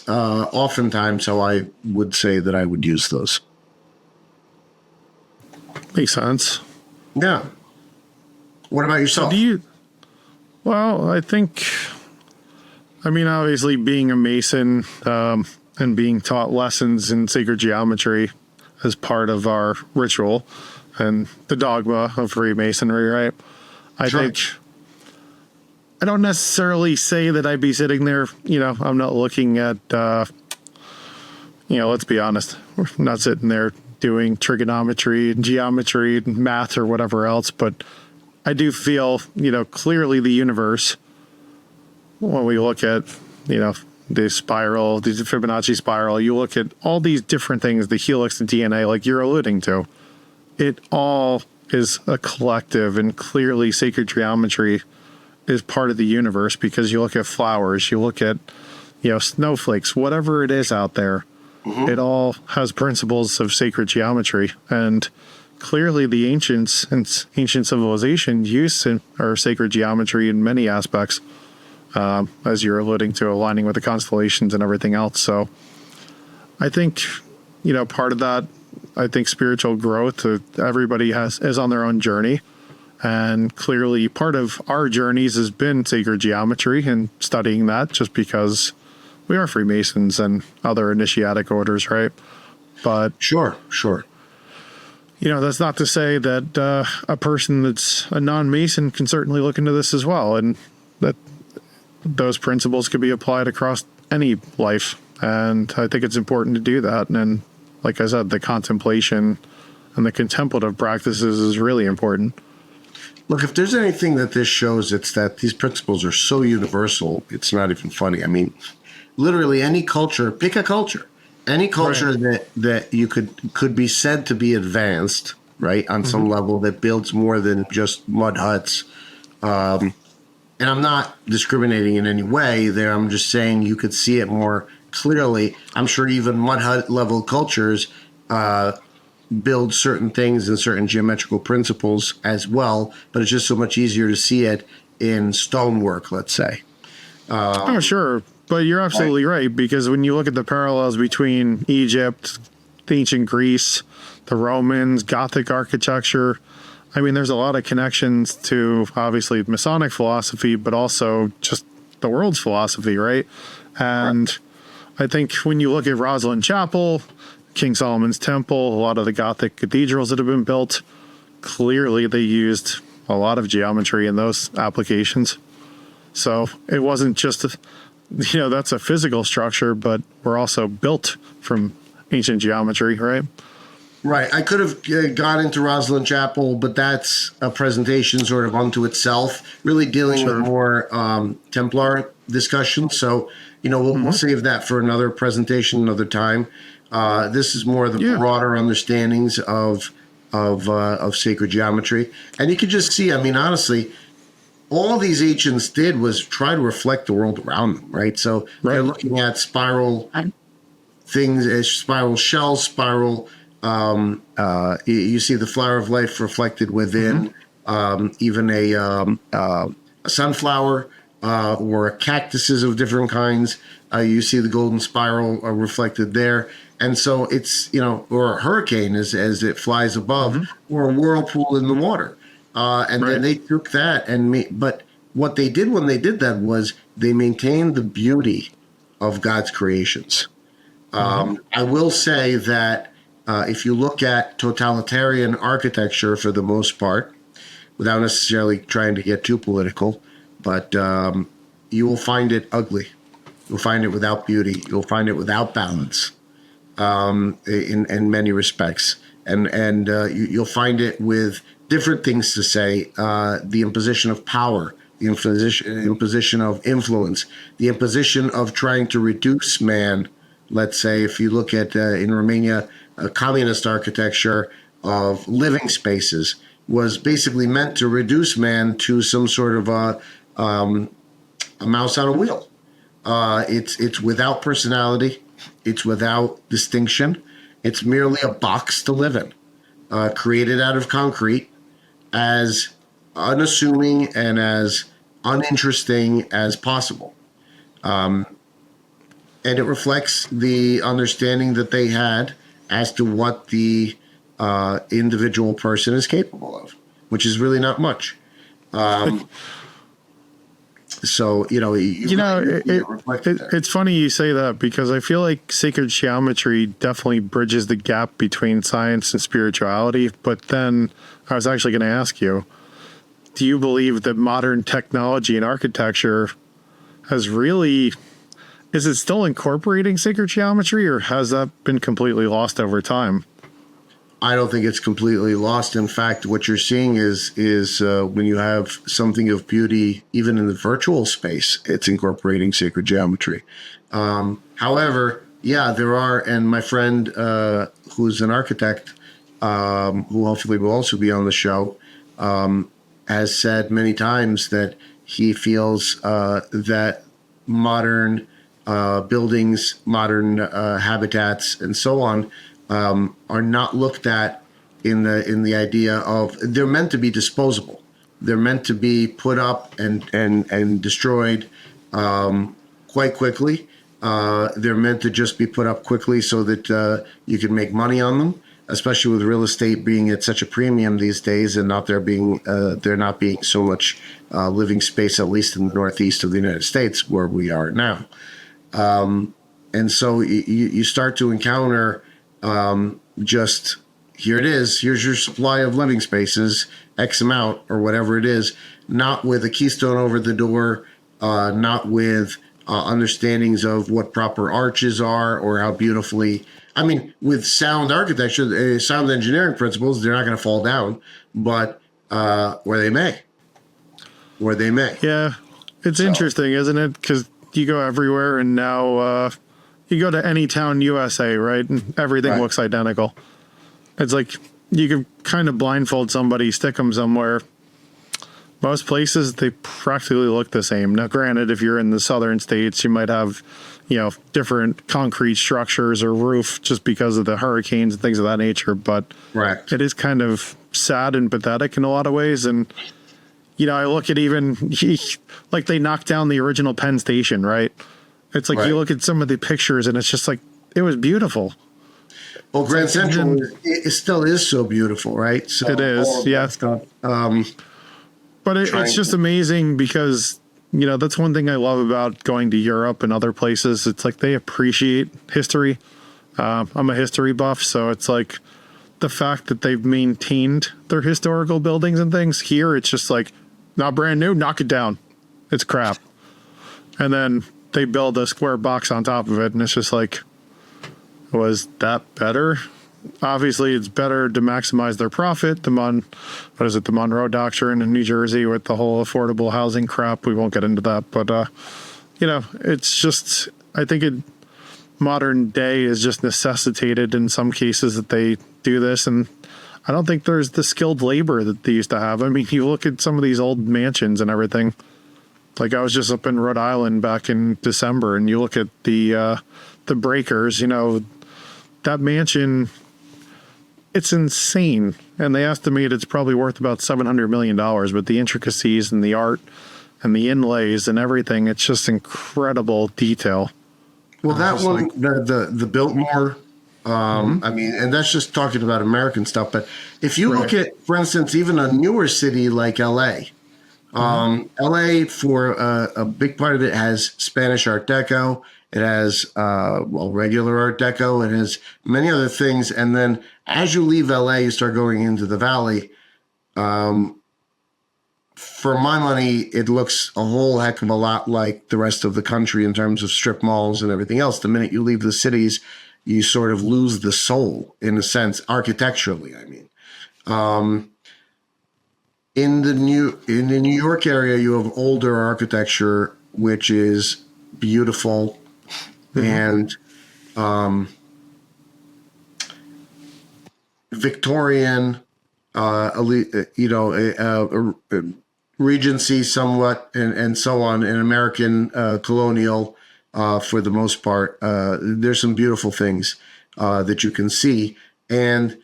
oftentimes how I would say that I would use those. Makes sense. Yeah. What about yourself? Well, I think, obviously being a Mason and being taught lessons in sacred geometry as part of our ritual and the dogma of Freemasonry, right? I think I don't necessarily say that I'd be sitting there, I'm not looking at, let's be honest, we're not sitting there doing trigonometry and geometry and math or whatever else, but I do feel, clearly the universe, when we look at, the spiral, the Fibonacci spiral, you look at all these different things, the helix, the DNA, like you're alluding to, it all is a collective, and clearly sacred geometry is part of the universe, because you look at flowers, you look at, snowflakes, whatever it is out there, it all has principles of sacred geometry. And clearly the ancients and ancient civilization used our sacred geometry in many aspects, as you're alluding to, aligning with the constellations and everything else. So I think, part of that, I think spiritual growth, everybody is on their own journey. And clearly part of our journeys has been sacred geometry and studying that, just because we are Freemasons and other initiatic orders, right? But Sure. that's not to say that a person that's a non-Mason can certainly look into this as well, and that those principles could be applied across any life. And I think it's important to do that. And like I said, the contemplation and the contemplative practices is really important. Look, if there's anything that this shows, it's that these principles are so universal, it's not even funny. I mean, literally any culture, pick a culture, any culture that you could be said to be advanced, right, on some level, that builds more than just mud huts. And I'm not discriminating in any way there. I'm just saying you could see it more clearly. I'm sure even mud hut level cultures build certain things and certain geometrical principles as well, but it's just so much easier to see it in stonework, let's say. Oh, sure. But you're absolutely right, because when you look at the parallels between Egypt, ancient Greece, the Romans, Gothic architecture, I mean, there's a lot of connections to obviously Masonic philosophy, but also just the world's philosophy, right? And I think when you look at Rosslyn Chapel, King Solomon's Temple, a lot of the Gothic cathedrals that have been built, clearly they used a lot of geometry in those applications. So it wasn't just, that's a physical structure, but we're also built from ancient geometry, right? Right. I could have gone into Rosslyn Chapel, but that's a presentation sort of unto itself, really dealing with more Templar discussion. So, we'll save that for another presentation, another time. This is more the broader understandings of sacred geometry. And you can just see, I mean, honestly, all these ancients did was try to reflect the world around them, right? So they're looking at spiral things, as spiral shells, spiral. You see the flower of life reflected within even a sunflower or cactuses of different kinds. You see the golden spiral reflected there. And so it's, or a hurricane as it flies above, or a whirlpool in the water. Then they took that but what they did when they did that was they maintained the beauty of God's creations. I will say that if you look at totalitarian architecture for the most part, without necessarily trying to get too political, but you will find it ugly. You'll find it without beauty. You'll find it without balance in many respects. And you'll find it with different things to say, the imposition of power, the imposition of influence, the imposition of trying to reduce man. Let's say if you look at, in Romania, communist architecture of living spaces was basically meant to reduce man to some sort of a mouse on a wheel. It's without personality. It's without distinction. It's merely a box to live in, created out of concrete, as unassuming and as uninteresting as possible. And it reflects the understanding that they had as to what the individual person is capable of, which is really not much. So, it's funny you say that, because I feel like sacred geometry definitely bridges the gap between science and spirituality. But then I was actually going to ask you, do you believe that modern technology and architecture is it still incorporating sacred geometry, or has that been completely lost over time? I don't think it's completely lost. In fact, what you're seeing is when you have something of beauty, even in the virtual space, it's incorporating sacred geometry. However, there are, and my friend who's an architect, who hopefully will also be on the show, has said many times that he feels that modern buildings, modern habitats, and so on, are not looked at in the idea of they're meant to be disposable. They're meant to be put up and destroyed quite quickly. They're meant to just be put up quickly so that you can make money on them. especially with real estate being at such a premium these days, and not there not being so much living space, at least in the northeast of the United States, where we are now. And so you start to encounter just, here it is, here's your supply of living spaces, X amount or whatever it is, not with a keystone over the door, not with understandings of what proper arches are or how beautifully, I mean, with sound architecture, sound engineering principles, they're not going to fall down, but where they may. Yeah, it's interesting, isn't it? Because you go everywhere, and now you go to any town USA, right? And everything looks identical. It's like you could kind of blindfold somebody, stick them somewhere. Most places, they practically look the same. Now, granted, if you're in the southern states, you might have, different concrete structures or roof just because of the hurricanes and things of that nature. But it is kind of sad and pathetic in a lot of ways. And, I look at even, like they knocked down the original Penn Station, right? It's like you look at some of the pictures and it's just like, it was beautiful. Well, Grand Central, it still is so beautiful, right? So it is, yeah. But it's just amazing because, that's one thing I love about going to Europe and other places. It's like they appreciate history. I'm a history buff, so it's like the fact that they've maintained their historical buildings and things. Here, it's just like, not brand new, knock it down. It's crap. And then they build a square box on top of it, and it's just like, was that better? Obviously, it's better to maximize their profit. The Monroe Doctrine in New Jersey with the whole affordable housing crap. We won't get into that, but it's just, I think modern day is just necessitated in some cases that they do this, and I don't think there's the skilled labor that they used to have. I mean, you look at some of these old mansions and everything. Like I was just up in Rhode Island back in December, and you look at the breakers. That mansion, it's insane. And they estimate it's probably worth about $700 million, but the intricacies and the art and the inlays and everything, it's just incredible detail. Well, that one, the Biltmore, I mean, and that's just talking about American stuff. But if you look at, for instance, even a newer city like LA, LA for a big part of it has Spanish Art Deco. It has, regular Art Deco. It has many other things. And then as you leave LA, you start going into the valley. For my money, it looks a whole heck of a lot like the rest of the country in terms of strip malls and everything else. The minute you leave the cities, you sort of lose the soul, in a sense, architecturally, I mean. In the New York area, you have older architecture, which is beautiful and Victorian, Regency somewhat, and so on, and American colonial for the most part. There's some beautiful things that you can see, and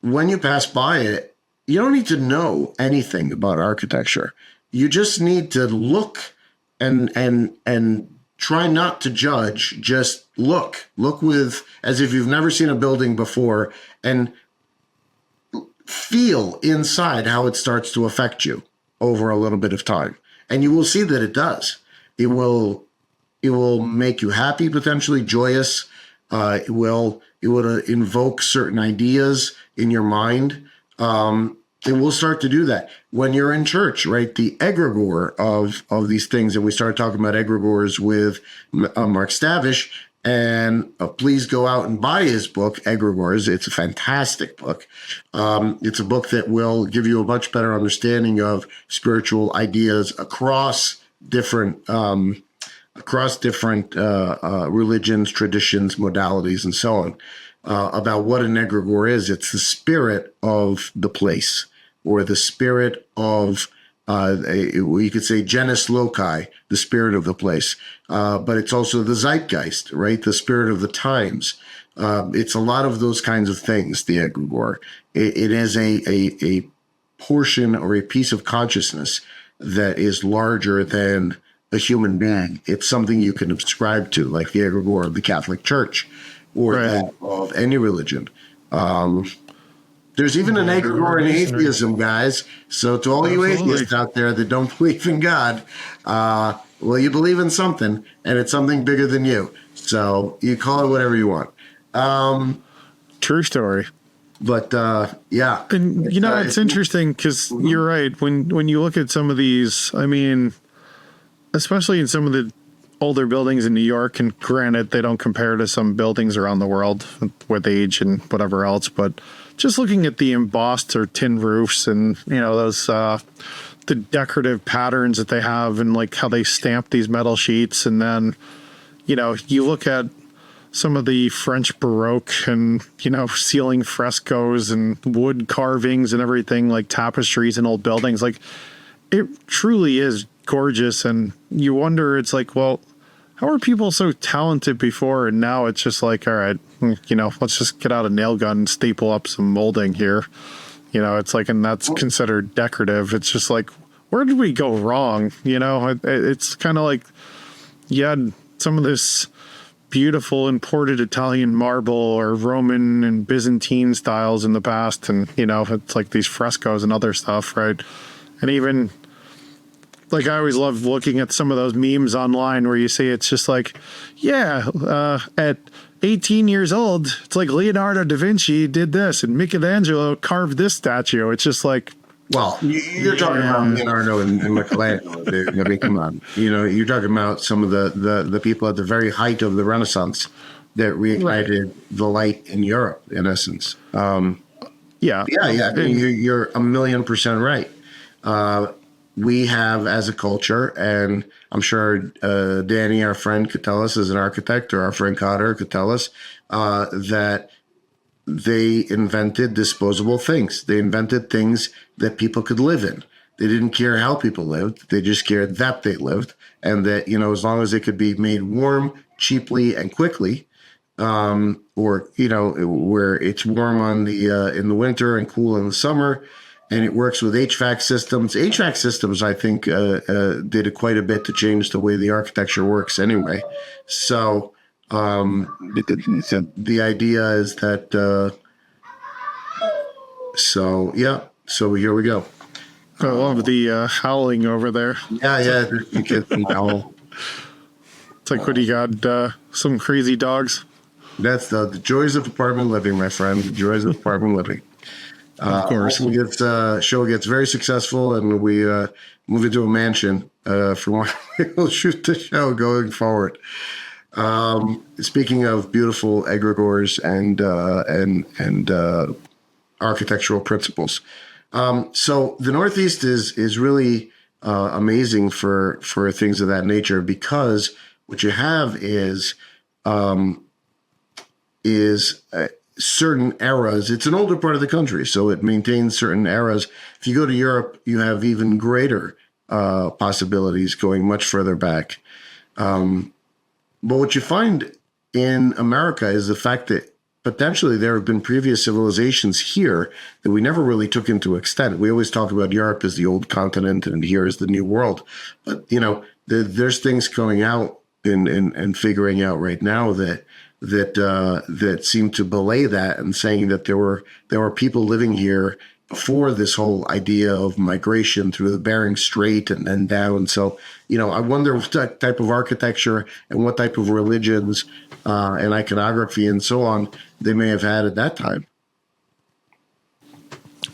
when you pass by it, you don't need to know anything about architecture. You just need to look and try not to judge. Just look with as if you've never seen a building before, and feel inside how it starts to affect you over a little bit of time. And you will see that it does. It will make you happy, potentially joyous. It will invoke certain ideas in your mind. It will start to do that when you're in church, right? The egregore of these things. And we started talking about egregores with Mark Stavish, and please go out and buy his book, Egregores. It's a fantastic book. It's a book that will give you a much better understanding of spiritual ideas across different religions, traditions, modalities, and so on, about what an egregore is. It's the spirit of the place, or the spirit of, you could say genus loci, the spirit of the place. But it's also the zeitgeist, right? The spirit of the times. It's a lot of those kinds of things, the egregore. It is a portion or a piece of consciousness that is larger than a human being. It's something you can subscribe to, like the egregore of the Catholic Church or that of any religion. There's even an egregore in atheism, guys. So to all you atheists out there that don't believe in God, well, you believe in something, and it's something bigger than you. So you call it whatever you want. True story. But yeah, and it's interesting because you're right. When you look at some of these, I mean, especially in some of the older buildings in New York, and granted, they don't compare to some buildings around the world with age and whatever else, but just looking at the embossed or tin roofs and, those, the decorative patterns that they have and like how they stamp these metal sheets. And then, you look at some of the French Baroque and, ceiling frescoes and wood carvings and everything, like tapestries in old buildings. Like, it truly is gorgeous. And you wonder, it's like, well, how are people so talented before? And now it's just like, all right, let's just get out a nail gun and staple up some molding here. It's like, and that's considered decorative. It's just like, where did we go wrong? It's kind of like you had some of this beautiful imported Italian marble or Roman and Byzantine styles in the past. And, it's like these frescoes and other stuff, right? And even like, I always love looking at some of those memes online where you see it's just like, at 18 years old, it's like Leonardo da Vinci did this and Michelangelo carved this statue. It's just like, well, you're talking about Leonardo and Michelangelo. Dude. I mean, come on. You're talking about some of the people at the very height of the Renaissance that reignited the light in Europe, in essence. Yeah. I mean, you're 1,000,000% right. We have, as a culture, and I'm sure Danny, our friend, could tell us as an architect, or our friend Cotter could tell us that they invented disposable things. They invented things that people could live in. They didn't care how people lived. They just cared that they lived, and that, as long as it could be made warm, cheaply, and quickly, or, where it's warm on the in the winter and cool in the summer. And it works with HVAC systems. HVAC systems, I think, did quite a bit to change the way the architecture works anyway. So the idea is that, so here we go. I love the howling over there. Yeah, you get the howl. It's like, what do you got, some crazy dogs? That's the joys of apartment living, my friend, the joys of apartment living. Of course. Show gets very successful, and we move into a mansion for one. We'll shoot the show going forward. Speaking of beautiful egregores and architectural principles, so the Northeast is really amazing for things of that nature, because what you have is certain eras. It's an older part of the country, so it maintains certain eras. If you go to Europe, you have even greater possibilities going much further back. But what you find in America is the fact that potentially there have been previous civilizations here that we never really took into extent. We always talk about Europe as the old continent and here is the new world. But, there's things coming out and figuring out right now that seem to belay that, and saying that there were people living here before this whole idea of migration through the Bering Strait and then down. So, I wonder what type of architecture and what type of religions and iconography and so on they may have had at that time.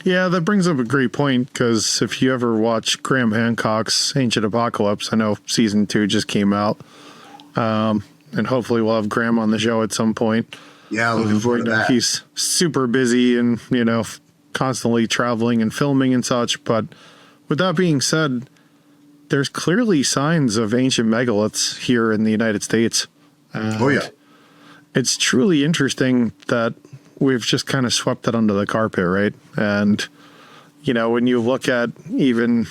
Yeah, that brings up a great point, because if you ever watch Graham Hancock's Ancient Apocalypse, I know season 2 just came out. And hopefully we'll have Graham on the show at some point. Yeah, looking forward to that. He's super busy and, constantly traveling and filming and such. But with that being said, there's clearly signs of ancient megaliths here in the United States. Oh, yeah. It's truly interesting that we've just kind of swept it under the carpet, right? And, when you look at even,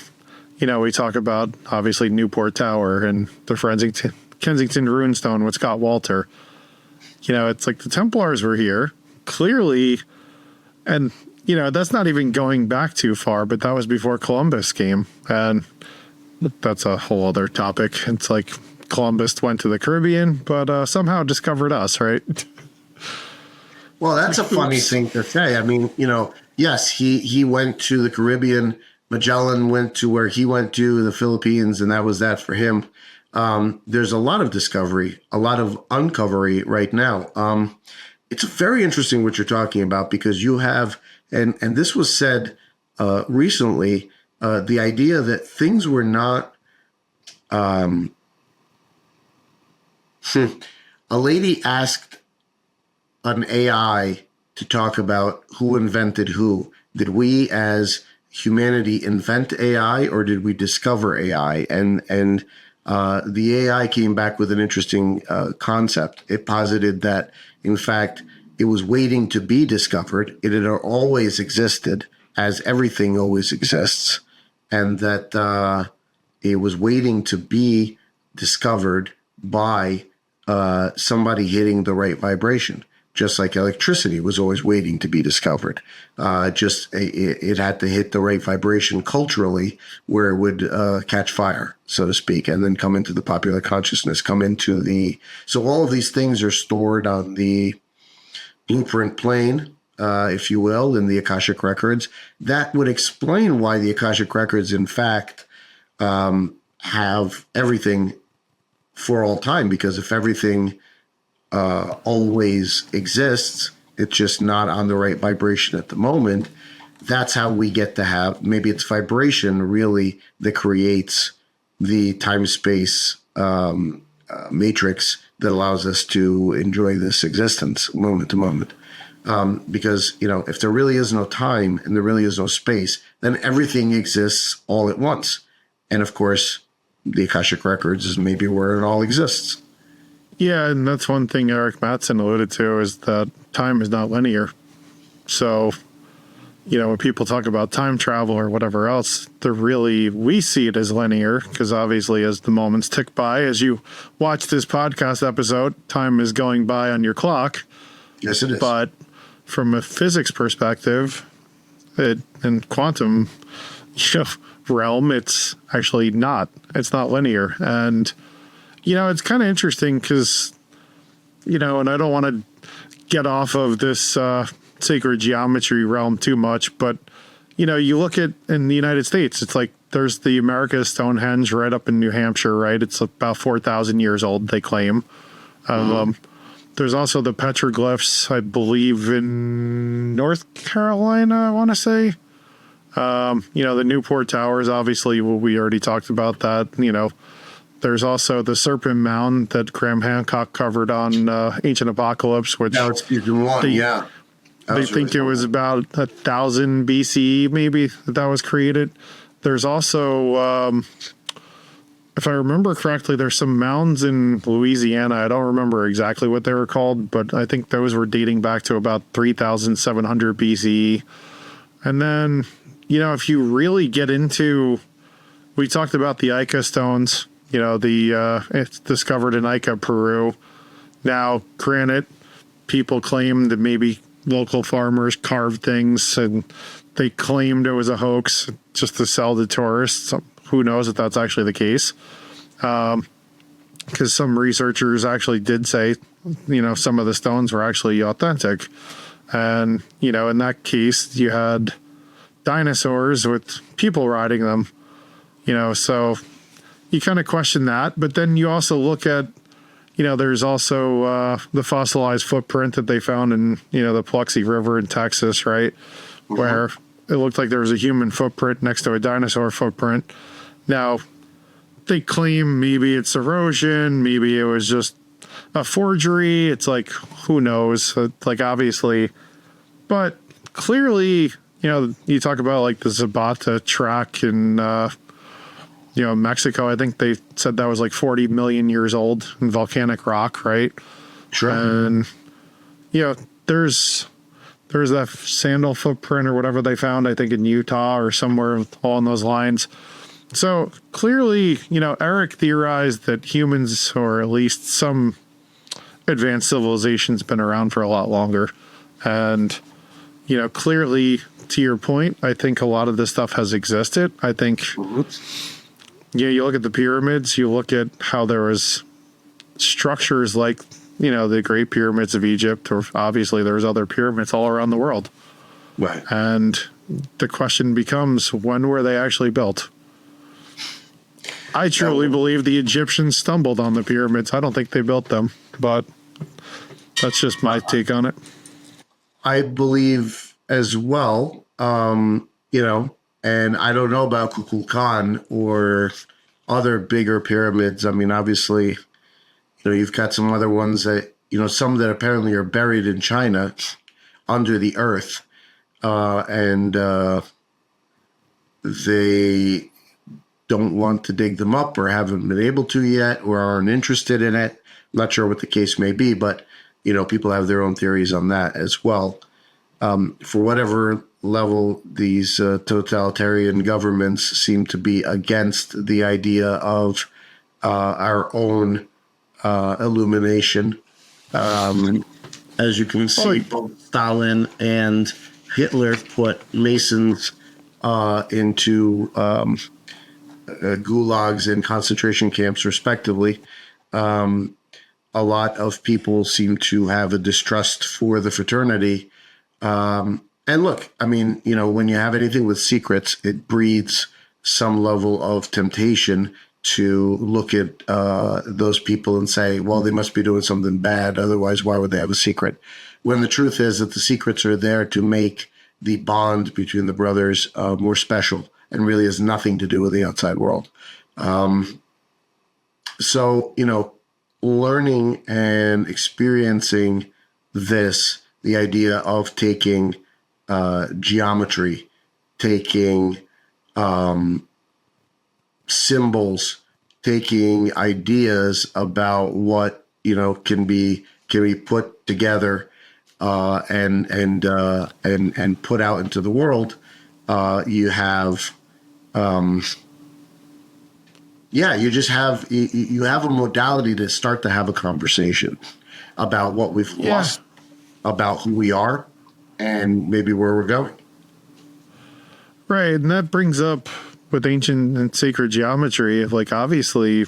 we talk about, obviously, Newport Tower and the Kensington Runestone with Scott Walter. It's like the Templars were here, clearly, and, that's not even going back too far, but that was before Columbus came, and that's a whole other topic. It's like Columbus went to the Caribbean, but somehow discovered us, right? Well, that's a funny thing to say. I mean, Yes, he went to the Caribbean. Magellan went to where he went to, the Philippines, and that was that for him. There's a lot of discovery, a lot of uncovery right now. It's very interesting what you're talking about, because you have, and this was said recently, the idea that things were not. A lady asked an AI to talk about who invented who. Did we as humanity invent AI, or did we discover AI? And the AI came back with an interesting concept. It posited that, in fact, it was waiting to be discovered. It had always existed, as everything always exists, and that it was waiting to be discovered by somebody hitting the right vibration. Just like electricity was always waiting to be discovered. It had to hit the right vibration culturally, where it would catch fire, so to speak, and then come into the popular consciousness, so all of these things are stored on the blueprint plane, if you will, in the Akashic Records. That would explain why the Akashic Records, in fact, have everything for all time, because if everything always exists, it's just not on the right vibration at the moment. That's how we get to have, maybe it's vibration really that creates the time-space matrix that allows us to enjoy this existence moment to moment. Because, if there really is no time and there really is no space, then everything exists all at once. And of course, the Akashic Records is maybe where it all exists. Yeah, and that's one thing Eric Mattson alluded to, is that time is not linear. So, when people talk about time travel or whatever else, we see it as linear, because obviously as the moments tick by, as you watch this podcast episode, time is going by on your clock. Yes, it is. But from a physics perspective, and quantum realm, it's actually not. It's not linear. And it's kind of interesting because, and I don't want to get off of this sacred geometry realm too much, but, you look at in the United States, it's like there's the America Stonehenge right up in New Hampshire, right? It's about 4,000 years old, they claim. There's also the petroglyphs, I believe, in North Carolina, I want to say. The Newport Towers, obviously, we already talked about that, There's also the Serpent Mound that Graham Hancock covered on Ancient Apocalypse, which it's season one, yeah. They think it was about 1,000 BCE, maybe, that was created. There's also, if I remember correctly, there's some mounds in Louisiana. I don't remember exactly what they were called, but I think those were dating back to about 3,700 BCE. And then, if you really get into, we talked about the Ica stones. It's discovered in Ica, Peru. Now, granted, people claim that maybe local farmers carved things and they claimed it was a hoax just to sell to tourists. Who knows if that's actually the case? Because some researchers actually did say, some of the stones were actually authentic. And, in that case, you had dinosaurs with people riding them, so you kind of question that. But then you also look at, there's also the fossilized footprint that they found in, the Paluxy River in Texas, right? Mm-hmm. Where it looked like there was a human footprint next to a dinosaur footprint. Now, they claim maybe it's erosion, maybe it was just a forgery. It's like, who knows? Like, obviously. But clearly, you talk about like the Zapata track in, Mexico. I think they said that was like 40 million years old in volcanic rock, right? Sure. And, there's that sandal footprint or whatever they found, I think in Utah or somewhere along those lines. So clearly, Eric theorized that humans, or at least some advanced civilizations, been around for a lot longer. And, clearly, to your point, I think a lot of this stuff has existed. I think, you look at the pyramids, you look at how there was structures like, the Great Pyramids of Egypt, or obviously there's other pyramids all around the world. Right. And the question becomes, when were they actually built? I truly believe the Egyptians stumbled on the pyramids. I don't think they built them, but that's just my take on it. I believe as well, you know, and I don't know about Kukulkan or other bigger pyramids. I mean, obviously, you know, you've got some other ones that, you know, some that apparently are buried in China under the earth. And they don't want to dig them up or haven't been able to yet or aren't interested in it. Not sure what the case may be, but, you know, people have their own theories on that as well. For whatever level these totalitarian governments seem to be against the idea of our own illumination. As you can see, both Stalin and Hitler put Masons into gulags and concentration camps, respectively. A lot of people seem to have a distrust for the fraternity. And look, I mean, you know, when you have anything with secrets, it breeds some level of temptation to look at those people and say, well, they must be doing something bad. Otherwise, why would they have a secret? When the truth is that the secrets are there to make the bond between the brothers more special and really has nothing to do with the outside world. So, you know, learning and experiencing this, the idea of taking geometry, taking symbols, taking ideas about what, you know, can be put together and put out into the world. You have, you just have you have a modality to start to have a conversation about what we've lost, about who we are, and maybe where we're going. Right, and that brings up with ancient and sacred geometry, like obviously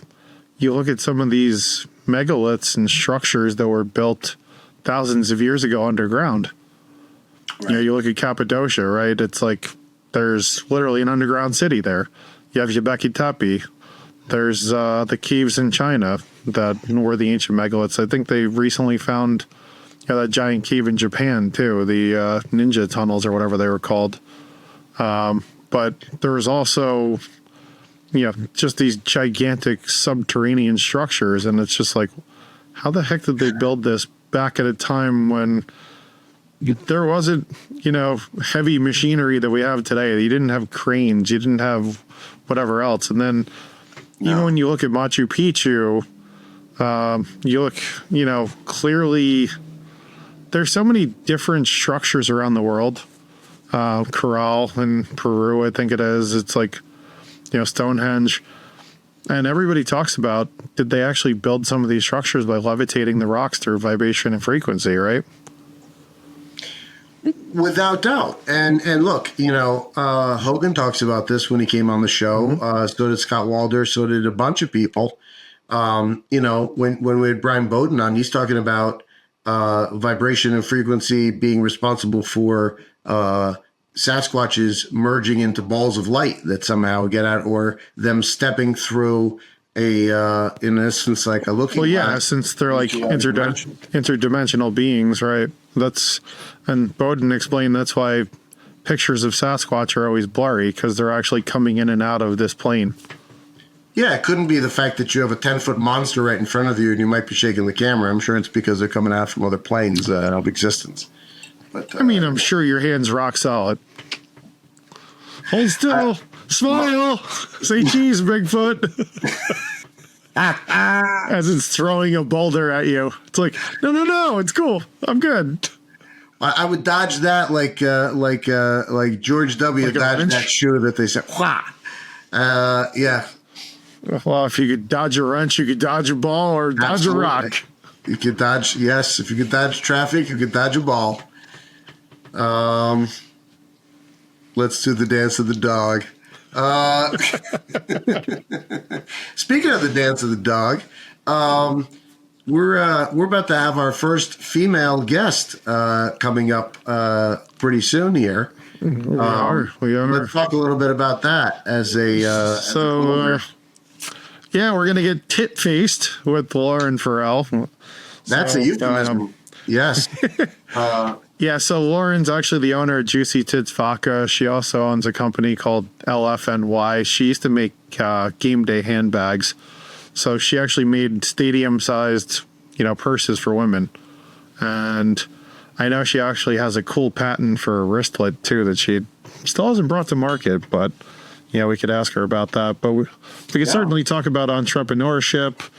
you look at some of these megaliths and structures that were built thousands of years ago underground. Right. You know, you look at Cappadocia, right? It's like there's literally an underground city there. You have Göbekli Tepe. There's the caves in China that were the ancient megaliths. I think they recently found that giant cave in Japan too, the ninja tunnels or whatever they were called. But there was also, you know, just these gigantic subterranean structures. And it's just like, how the heck did they build this back at a time when there wasn't, you know, heavy machinery that we have today? You didn't have cranes, you didn't have whatever else. And then even when you look at Machu Picchu, you look, you know, clearly there's so many different structures around the world. Corral in Peru, I think it is. It's like, you know, Stonehenge. And everybody talks about, did they actually build some of these structures by levitating the rocks through vibration and frequency, right? Without doubt. And look, you know, Hogan talks about this when he came on the show. Mm-hmm. So did Scott Walder. So did a bunch of people. You know, when we had Brian Bowden on, he's talking about vibration and frequency being responsible for Sasquatches merging into balls of light that somehow get out, or them stepping through a, in essence, like a looking glass. Well, yeah, since they're like interdimensional beings, right? And Bowden explained that's why pictures of Sasquatch are always blurry, because they're actually coming in and out of this plane. Yeah, it couldn't be the fact that you have a 10-foot monster right in front of you and you might be shaking the camera. I'm sure it's because they're coming out from other planes of existence. But I mean, I'm sure your hand's rock solid. Hold still, smile, say cheese, Bigfoot. As it's throwing a boulder at you. It's like, no, it's cool. I'm good. I would dodge that like George W. Like dodged that shoe that they said, wha. Yeah. Well, if you could dodge a wrench, you could dodge a ball or dodge a rock. You could dodge, yes. If you could dodge traffic, you could dodge a ball. Let's do the dance of the dog. Speaking of the dance of the dog, we're about to have our first female guest coming up pretty soon here. We are. Let's talk a little bit about that as a. Yeah, we're gonna get tit faced with Lauren Farrell. That's a euphemism. Yes. Yeah, so Lauren's actually the owner of Juicy Tits Vodka. She also owns a company called LFNY. She used to make game day handbags. So she actually made stadium-sized, purses for women. And I know she actually has a cool patent for a wristlet, too, that she still hasn't brought to market. But, we could ask her about that. But we could certainly talk about entrepreneurship,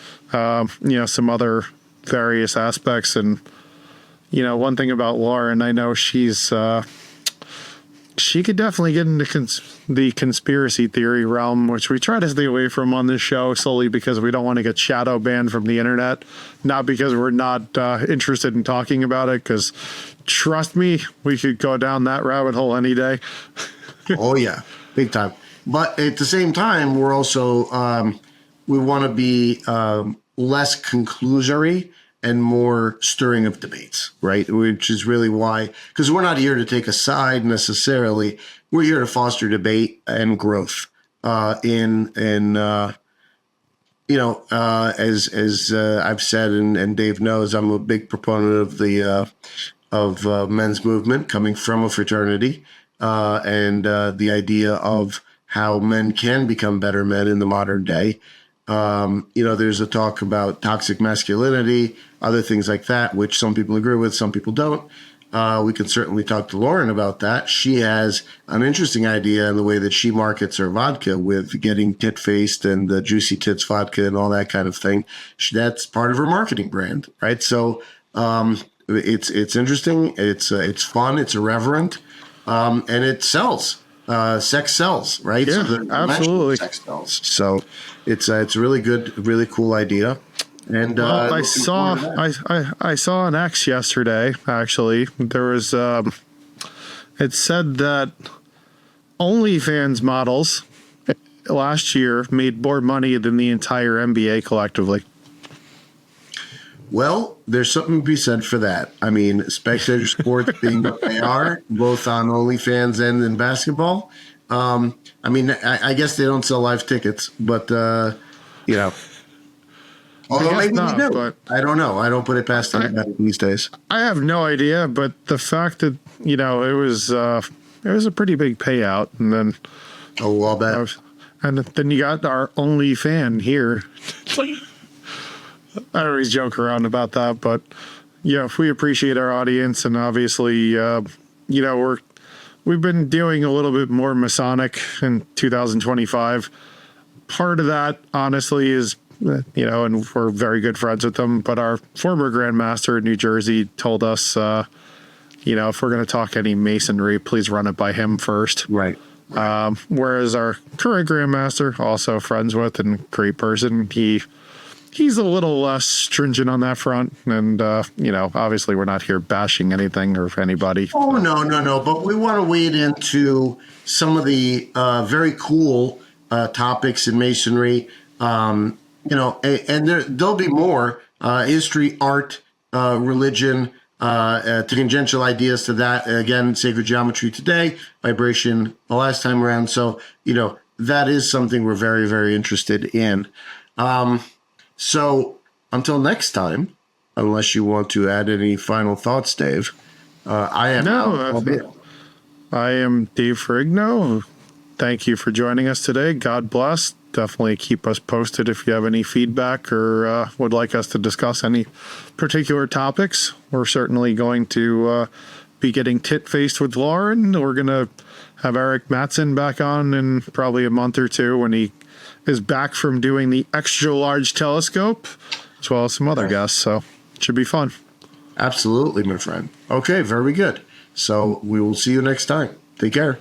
some other various aspects. And, one thing about Lauren, I know she could definitely get into the conspiracy theory realm, which we try to stay away from on this show solely because we don't want to get shadow banned from the internet. Not because we're not interested in talking about it, because trust me, we could go down that rabbit hole any day. Oh, yeah, big time. But at the same time, we're also, we want to be less conclusory and more stirring of debates, right? Which is really why, because we're not here to take a side necessarily. We're here to foster debate and growth. As I've said, and Dave knows, I'm a big proponent of the men's movement coming from a fraternity, and the idea of how men can become better men in the modern day. There's a talk about toxic masculinity, other things like that, which some people agree with, some people don't. We can certainly talk to Lauren about that. She has an interesting idea in the way that she markets her vodka with getting tit-faced and the Juicy Tits vodka and all that kind of thing. That's part of her marketing brand, right? So it's interesting. It's fun. It's irreverent, and it sells. Sex sells, right? Yeah, so absolutely. Sex sells. So it's a really good, really cool idea. And I saw an X yesterday. Actually, there was it said that OnlyFans models last year made more money than the entire NBA collectively. Well, there's something to be said for that. I mean, spectator sports being what they are, both on OnlyFans and in basketball. I guess they don't sell live tickets, but although maybe not, they do. but I don't know. I don't put it past anybody these days. I have no idea, but the fact that it was a pretty big payout, and then I'll bet. And then you got our only fan here. I always joke around about that, but we appreciate our audience, and obviously, we've been doing a little bit more Masonic in 2025. Part of that, honestly, is and we're very good friends with them. But our former Grandmaster in New Jersey told us, if we're going to talk any Masonry, please run it by him first. Right. Whereas our current Grandmaster, also friends with and great person, he's a little less stringent on that front. And, obviously we're not here bashing anything or anybody. Oh, no. But we want to wade into some of the very cool topics in Masonry. And there'll be more history, art, religion, tangential ideas to that. Again, sacred geometry today, vibration the last time around. So, that is something we're very, very interested in. So until next time, unless you want to add any final thoughts, Dave, I am Dave Ferrigno. Thank you for joining us today. God bless. Definitely keep us posted if you have any feedback or would like us to discuss any particular topics. We're certainly going to be getting tit-faced with Lauren. We're going to have Eric Mattson back on in probably a month or two when he is back from doing the extra large telescope, as well as some other guests. So it should be fun. Absolutely, my friend. Okay, very good. So we will see you next time. Take care.